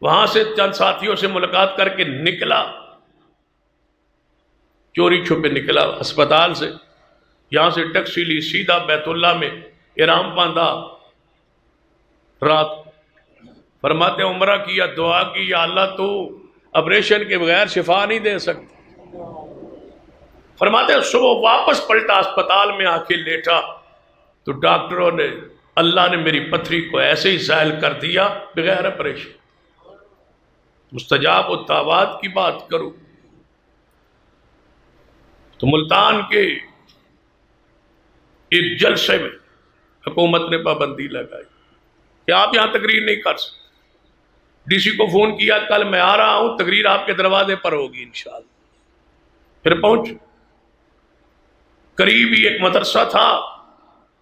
وہاں سے چند ساتھیوں سے ملاقات کر کے نکلا، چوری چھپے نکلا اسپتال سے، یہاں سے ٹیکسی لی، سیدھا بیت اللہ میں احرام باندھا رات۔ فرماتے عمرہ کیا، دعا کی یا اللہ تو آپریشن کے بغیر شفا نہیں دے سکتا۔ فرماتے صبح واپس پلٹا، اسپتال میں آ کے لیٹا تو ڈاکٹروں نے، اللہ نے میری پتھری کو ایسے ہی زائل کر دیا بغیر آپریشن۔ مستجاب الدعوات کی بات کرو تو ملتان کے ایک جلسے میں حکومت نے پابندی لگائی کہ آپ یہاں تقریر نہیں کر سکتے۔ ڈی سی کو فون کیا، کل میں آ رہا ہوں، تقریر آپ کے دروازے پر ہوگی انشاءاللہ۔ پھر پہنچ، قریب ہی ایک مدرسہ تھا،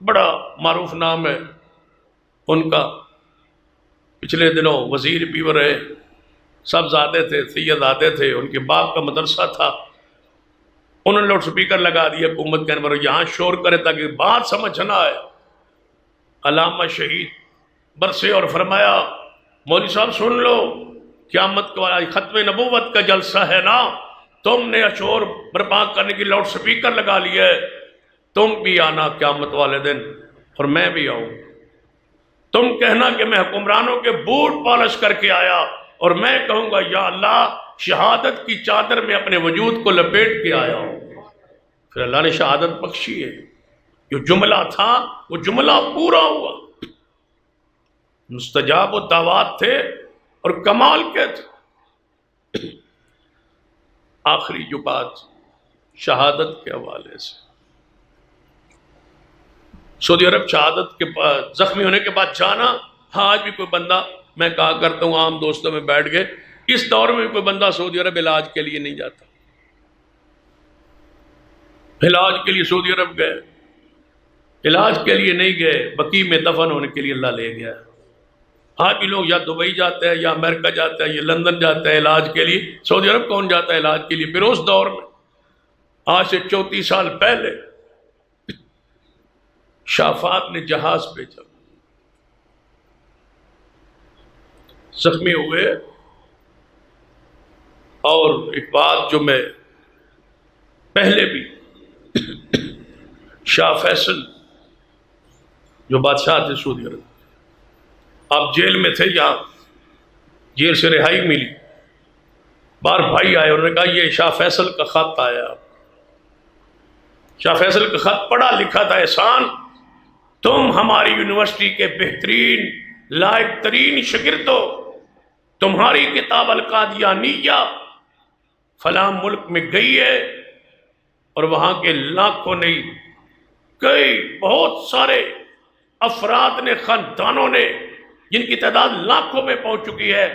بڑا معروف نام ہے ان کا، پچھلے دنوں وزیر بھی وہ رہے، سب آتے تھے، سید آتے تھے، ان کے باپ کا مدرسہ تھا۔ انہوں نے لاؤڈ سپیکر لگا دیا حکومت کے انور، یہاں شور کرے تاکہ بات سمجھ نہ آئے۔ علامہ شہید برسے اور فرمایا مولوی صاحب سن لو، قیامت کا ختم نبوت کا جلسہ ہے نا، تم نے شور برپا کرنے کی لاؤڈ سپیکر لگا لیا ہے، تم بھی آنا قیامت والے دن اور میں بھی آؤں۔ تم کہنا کہ میں حکمرانوں کے بوٹ پالش کر کے آیا، اور میں کہوں گا یا اللہ شہادت کی چادر میں اپنے وجود کو لپیٹ کے آیا ہوں۔ پھر اللہ نے شہادت بخشی ہے، جو جملہ تھا وہ جملہ پورا ہوا۔ مستجاب الدعوات تھے اور کمال کے تھے۔ آخری جو بات شہادت کے حوالے سے، سعودی عرب شہادت کے بعد زخمی ہونے کے بعد جانا، ہاں آج بھی کوئی بندہ، میں کہا کرتا ہوں عام دوستوں میں بیٹھ گئے، اس دور میں کوئی بندہ سعودی عرب علاج کے لیے نہیں جاتا۔ علاج کے لیے سعودی عرب گئے، علاج کے لیے نہیں گئے، بقیع میں دفن ہونے کے لیے اللہ لے گیا۔ آج بھی لوگ یا دبئی جاتے ہیں یا امریکہ جاتے ہیں یا لندن جاتے ہیں علاج کے لیے، سعودی عرب کون جاتا ہے علاج کے لیے؟ پھر اس دور میں آج سے 34 سال پہلے شافات نے جہاز بھیجا، زخمی ہوئے۔ اور ایک بات جو میں پہلے بھی شاہ فیصل جو بادشاہ تھے سعودی عرب، آپ جیل میں تھے، یہاں جیل سے رہائی ملی، بار بھائی آئے، انہوں نے کہا یہ شاہ فیصل کا خط آیا۔ شاہ فیصل کا خط پڑھا، لکھا تھا احسان تم ہماری یونیورسٹی کے بہترین لائق ترین شاگرد ہو، تمہاری کتاب القادیانیہ فلاں ملک میں گئی ہے اور وہاں کے لاکھوں نہیں، کئی بہت سارے افراد نے، خاندانوں نے، جن کی تعداد لاکھوں میں پہنچ چکی ہے،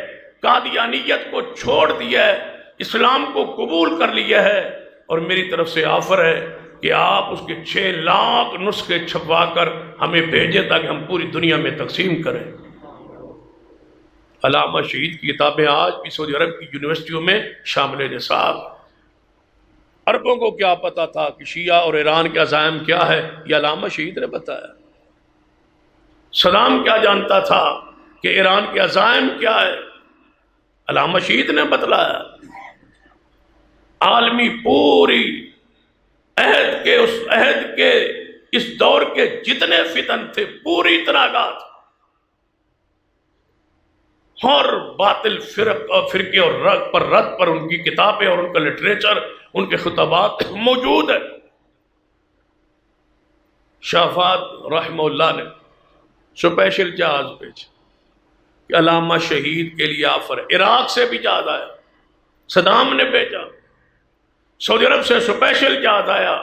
قادیانیت کو چھوڑ دیا ہے اسلام کو قبول کر لیا ہے اور میری طرف سے آفر ہے کہ آپ اس کے 6 لاکھ نسخے چھپوا کر ہمیں بھیجیں تاکہ ہم پوری دنیا میں تقسیم کریں۔ علامہ شہید کی کتابیں آج بھی سعودی عرب کی یونیورسٹیوں میں شامل نصاب۔ عربوں کو کیا پتا تھا کہ شیعہ اور ایران کے عزائم کیا ہے؟ یہ علامہ شہید نے بتایا۔ صدام کیا جانتا تھا کہ ایران کے عزائم کیا ہے؟ علامہ شہید نے بتلایا۔ عالمی پوری عہد کے اس دور کے جتنے فتن تھے، پوری تناغات، ہر باطل فرقے اور رد پر ان کی کتابیں اور ان کا لٹریچر، ان کے خطبات موجود ہے۔ شاہ فہد رحمہ اللہ نے اسپیشل جہاز بھیجا کہ علامہ شہید کے لیے آفر ہے۔ عراق سے بھی جہاز آیا، صدام نے بھیجا۔ سعودی عرب سے اسپیشل جہاز آیا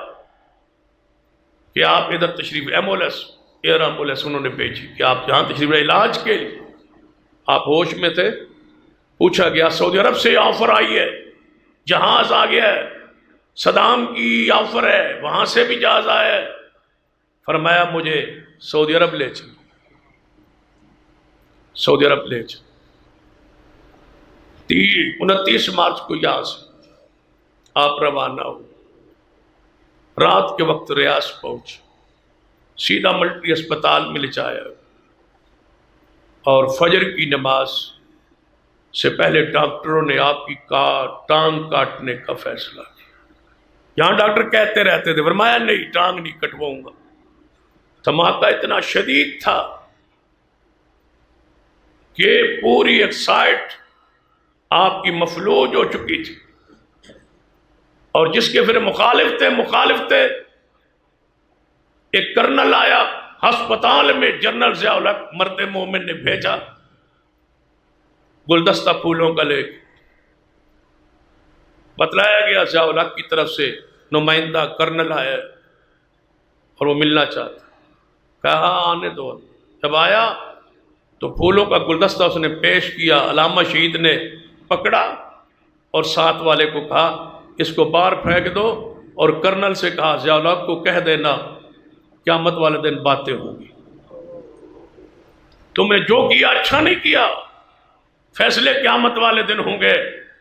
کہ آپ ادھر تشریف، ایئر ایمبولینس انہوں نے بھیجی کہ آپ یہاں تشریف لیں علاج کے لیے۔ آپ ہوش میں تھے، پوچھا گیا سعودی عرب سے آفر آئی ہے، جہاز آ گیا ہے، صدام کی آفر ہے، وہاں سے بھی جہاز آیا ہے۔ فرمایا مجھے سعودی عرب لے چلو، سعودی عرب لے چلو۔ 29 مارچ کو یہاں سے آپ روانہ ہو، رات کے وقت ریاض پہنچ، سیدھا ملٹری اسپتال میں لے جایا اور فجر کی نماز سے پہلے ڈاکٹروں نے آپ کی ٹانگ کاٹنے کا فیصلہ کیا۔ یہاں ڈاکٹر کہتے رہتے تھے، فرمایا نہیں، ٹانگ نہیں کٹواؤں گا۔ دھماکہ اتنا شدید تھا کہ پوری ایک سائٹ آپ کی مفلوج ہو چکی تھی، اور جس کے پھر مخالف تھے۔ ایک کرنل آیا ہسپتال میں، جنرل ضیاء الحق مرد مومن نے بھیجا گلدستہ پھولوں کا لے کے۔ بتلایا گیا ضیاء الحق کی طرف سے نمائندہ کرنل آیا اور وہ ملنا چاہتا، کہا آنے دو۔ جب آیا تو پھولوں کا گلدستہ اس نے پیش کیا، علامہ شہید نے پکڑا اور ساتھ والے کو کہا اس کو باہر پھینک دو، اور کرنل سے کہا ضیاء الحق کو کہہ دینا قیامت والے دن باتیں ہوں گی، تم نے جو کیا اچھا نہیں کیا، فیصلے قیامت والے دن ہوں گے،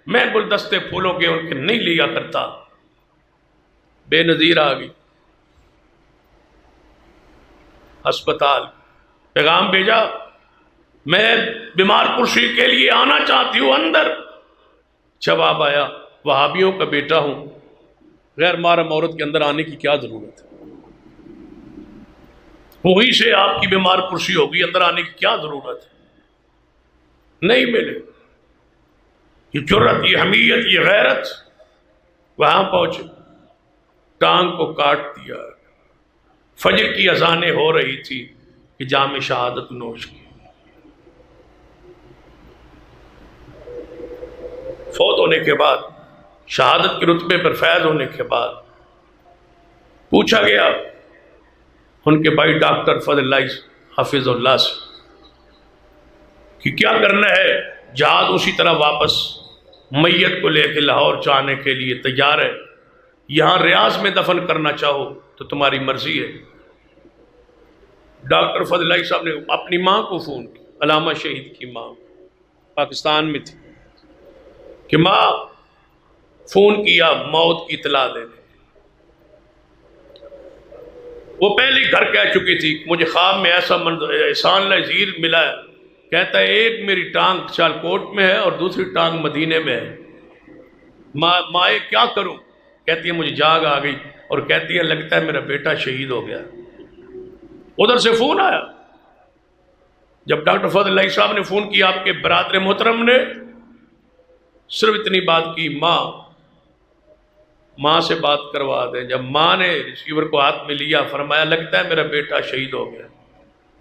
میں گلدستے پھولوں کے ان کے نہیں لیا کرتا۔ بے نظیر آ گئی، ہسپتال پیغام بھیجا، میں بیمار پرسی کے لیے آنا چاہتی ہوں اندر۔ جواب آیا، وہابیوں کا بیٹا ہوں، غیر محرم عورت کے اندر آنے کی کیا ضرورت ہے؟ وہیں سے آپ کی بیمار پرسی ہوگی، اندر آنے کی کیا ضرورت ہے؟ نہیں ملے۔ یہ جرت، یہ حمیت، یہ غیرت، وہاں پہنچے، ٹانگ کو کاٹ دیا۔ فجر کی اذانیں ہو رہی تھی کہ جام شہادت نوش کی۔ فوت ہونے کے بعد، شہادت کے رتبے پر فیض ہونے کے بعد پوچھا گیا ان کے بھائی ڈاکٹر فضل اللہ حافظ اللہ سے کہ کیا کرنا ہے؟ جہاز اسی طرح واپس میت کو لے کے لاہور جانے کے لیے تیار ہے، یہاں ریاض میں دفن کرنا چاہو تو تمہاری مرضی ہے۔ ڈاکٹر فضل اللہ صاحب نے اپنی ماں کو فون کیا، علامہ شہید کی ماں پاکستان میں تھی، کہ ماں فون کیا موت کی اطلاع دینے۔ وہ پہلی گھر کہہ چکی تھی، مجھے خواب میں ایسا احسان نذیر ملا ہے، کہتا ہے ایک میری ٹانگ سیالکوٹ میں ہے اور دوسری ٹانگ مدینے میں ہے، مائے کیا کروں؟ کہتی ہے مجھے جاگ آ گئی، اور کہتی ہے لگتا ہے میرا بیٹا شہید ہو گیا۔ ادھر سے فون آیا، جب ڈاکٹر فضل اللہ صاحب نے فون کیا آپ کے برادر محترم نے صرف اتنی بات کی، ماں سے بات کروا دیں۔ جب ماں نے ریسیور کو ہاتھ میں لیا، فرمایا لگتا ہے میرا بیٹا شہید ہو گیا۔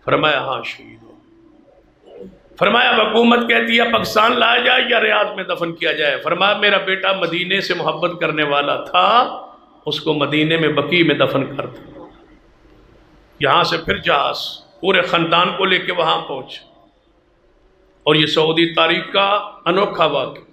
فرمایا ہاں شہید ہو گیا۔ فرمایا حکومت کہتی ہے پاکستان لایا جائے یا ریاض میں دفن کیا جائے؟ فرمایا میرا بیٹا مدینے سے محبت کرنے والا تھا، اس کو مدینے میں بقیع میں دفن کر دو۔ یہاں سے پھر جہاز پورے خاندان کو لے کے وہاں پہنچ، اور یہ سعودی تاریخ کا انوکھا واقعہ،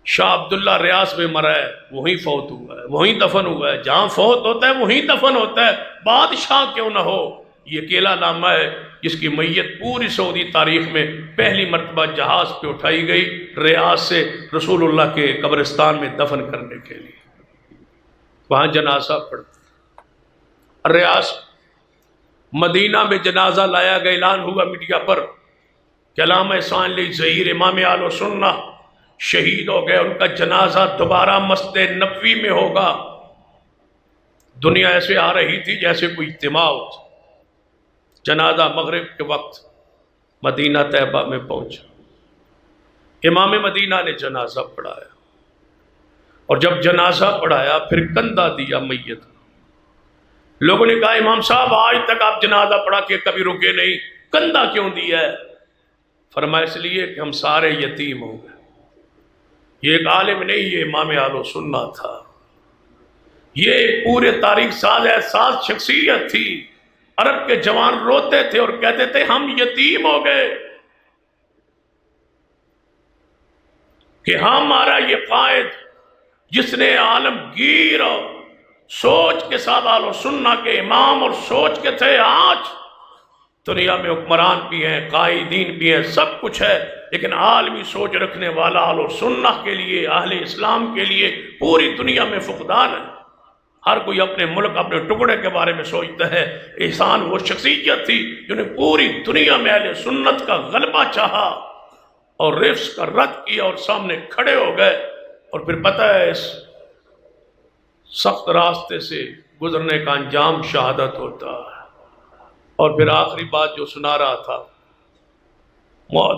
شاہ عبداللہ ریاض میں مرا ہے، وہیں فوت ہوا ہے، وہیں دفن ہوا ہے۔ جہاں فوت ہوتا ہے وہیں دفن ہوتا ہے، بادشاہ کیوں نہ ہو۔ یہ اکیلا نامہ ہے جس کی میت پوری سعودی تاریخ میں پہلی مرتبہ جہاز پہ اٹھائی گئی ریاض سے رسول اللہ کے قبرستان میں دفن کرنے کے لیے۔ وہاں جنازہ پڑھا، ریاض مدینہ میں جنازہ لایا گیا، اعلان ہوا میڈیا پر کہ علامہ احسان علی ظہیر امام اہل سنہ شہید ہو گئے، ان کا جنازہ دوبارہ مسجد نبوی میں ہوگا۔ دنیا ایسے آ رہی تھی جیسے کوئی اجتماع ہو۔ جنازہ مغرب کے وقت مدینہ طیبہ میں پہنچا، امام مدینہ نے جنازہ پڑھایا، اور جب جنازہ پڑھایا پھر کندھا دیا میت کو۔ لوگوں نے کہا امام صاحب آج تک آپ جنازہ پڑھا کے کبھی رکے نہیں، کندھا کیوں دیا ہے؟ فرمایا اس لیے کہ ہم سارے یتیم ہو گئے۔ یہ ایک عالم نہیں، یہ امام اہل سنہ تھا، یہ ایک پورے تاریخ ساز احساس شخصیت تھی۔ عرب کے جوان روتے تھے اور کہتے تھے ہم یتیم ہو گئے، کہ ہمارا یہ قائد جس نے عالمگیر اور سوچ کے ساتھ اہل سنہ کے امام اور سوچ کے تھے، آج دنیا میں حکمران بھی ہیں، قائدین بھی ہیں، سب کچھ ہے، لیکن عالمی سوچ رکھنے والا اہل سنہ کے لیے، اہل اسلام کے لیے پوری دنیا میں فقدان ہے۔ ہر کوئی اپنے ملک، اپنے ٹکڑے کے بارے میں سوچتا ہے۔ احسان وہ شخصیت تھی جنہوں نے پوری دنیا میں اہل سنت کا غلبہ چاہا اور رفض کا رد کیا اور سامنے کھڑے ہو گئے، اور پھر پتہ ہے اس سخت راستے سے گزرنے کا انجام شہادت ہوتا ہے۔ اور پھر آخری بات جو سنا رہا تھا،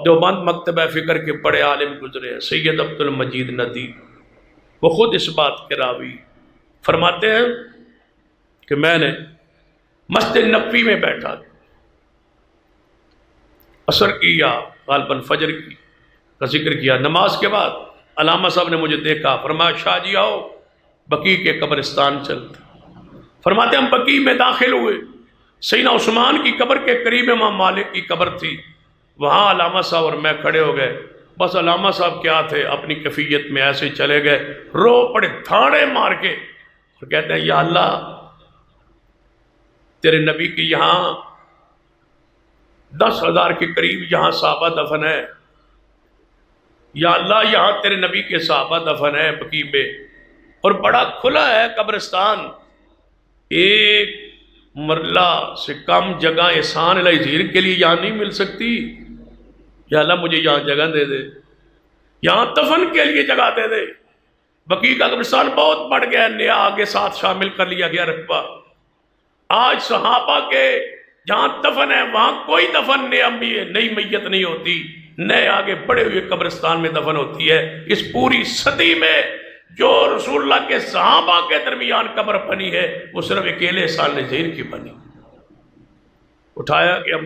دیوبند مکتبہ فکر کے بڑے عالم گزرے ہیں سید عبد المجید ندیم، وہ خود اس بات کے راوی فرماتے ہیں کہ میں نے مسجد نبوی میں بیٹھا، عصر کی یا غالباً فجر کی کا ذکر کیا، نماز کے بعد علامہ صاحب نے مجھے دیکھا، فرمایا شاہ جی آؤ بقیع کے قبرستان چلتے۔ فرماتے ہم بقیع میں داخل ہوئے، سیدنا عثمان کی قبر کے قریب امام مالک کی قبر تھی، وہاں علامہ صاحب اور میں کھڑے ہو گئے۔ بس علامہ صاحب کیا تھے، اپنی کیفیت میں ایسے چلے گئے، رو پڑے دھاڑے مار کے، اور کہتے ہیں یا اللہ تیرے نبی کی یہاں 10,000 کے قریب یہاں صحابہ دفن ہے، یا اللہ یہاں تیرے نبی کے صحابہ دفن ہے بقیع میں، اور بڑا کھلا ہے قبرستان، ایک مرلہ سے کم جگہ احسان علیہ ظہیر کے لیے یہاں نہیں مل سکتی، یا اللہ مجھے یہاں جگہ دے دے، یہاں دفن کے لیے جگہ دے دے۔ بقیع کا قبرستان بہت بڑھ گیا، نیا آگے ساتھ شامل کر لیا گیا رقبہ۔ آج صحابہ کے جہاں دفن ہے وہاں کوئی دفن نئی میت نہیں ہوتی، نئے آگے بڑے ہوئے قبرستان میں دفن ہوتی ہے۔ اس پوری صدی میں جو رسول اللہ کے صحابہ کے درمیان قبر بنی ہے وہ صرف اکیلے احسان علیہ ظہیر کی بنی، اٹھایا گیا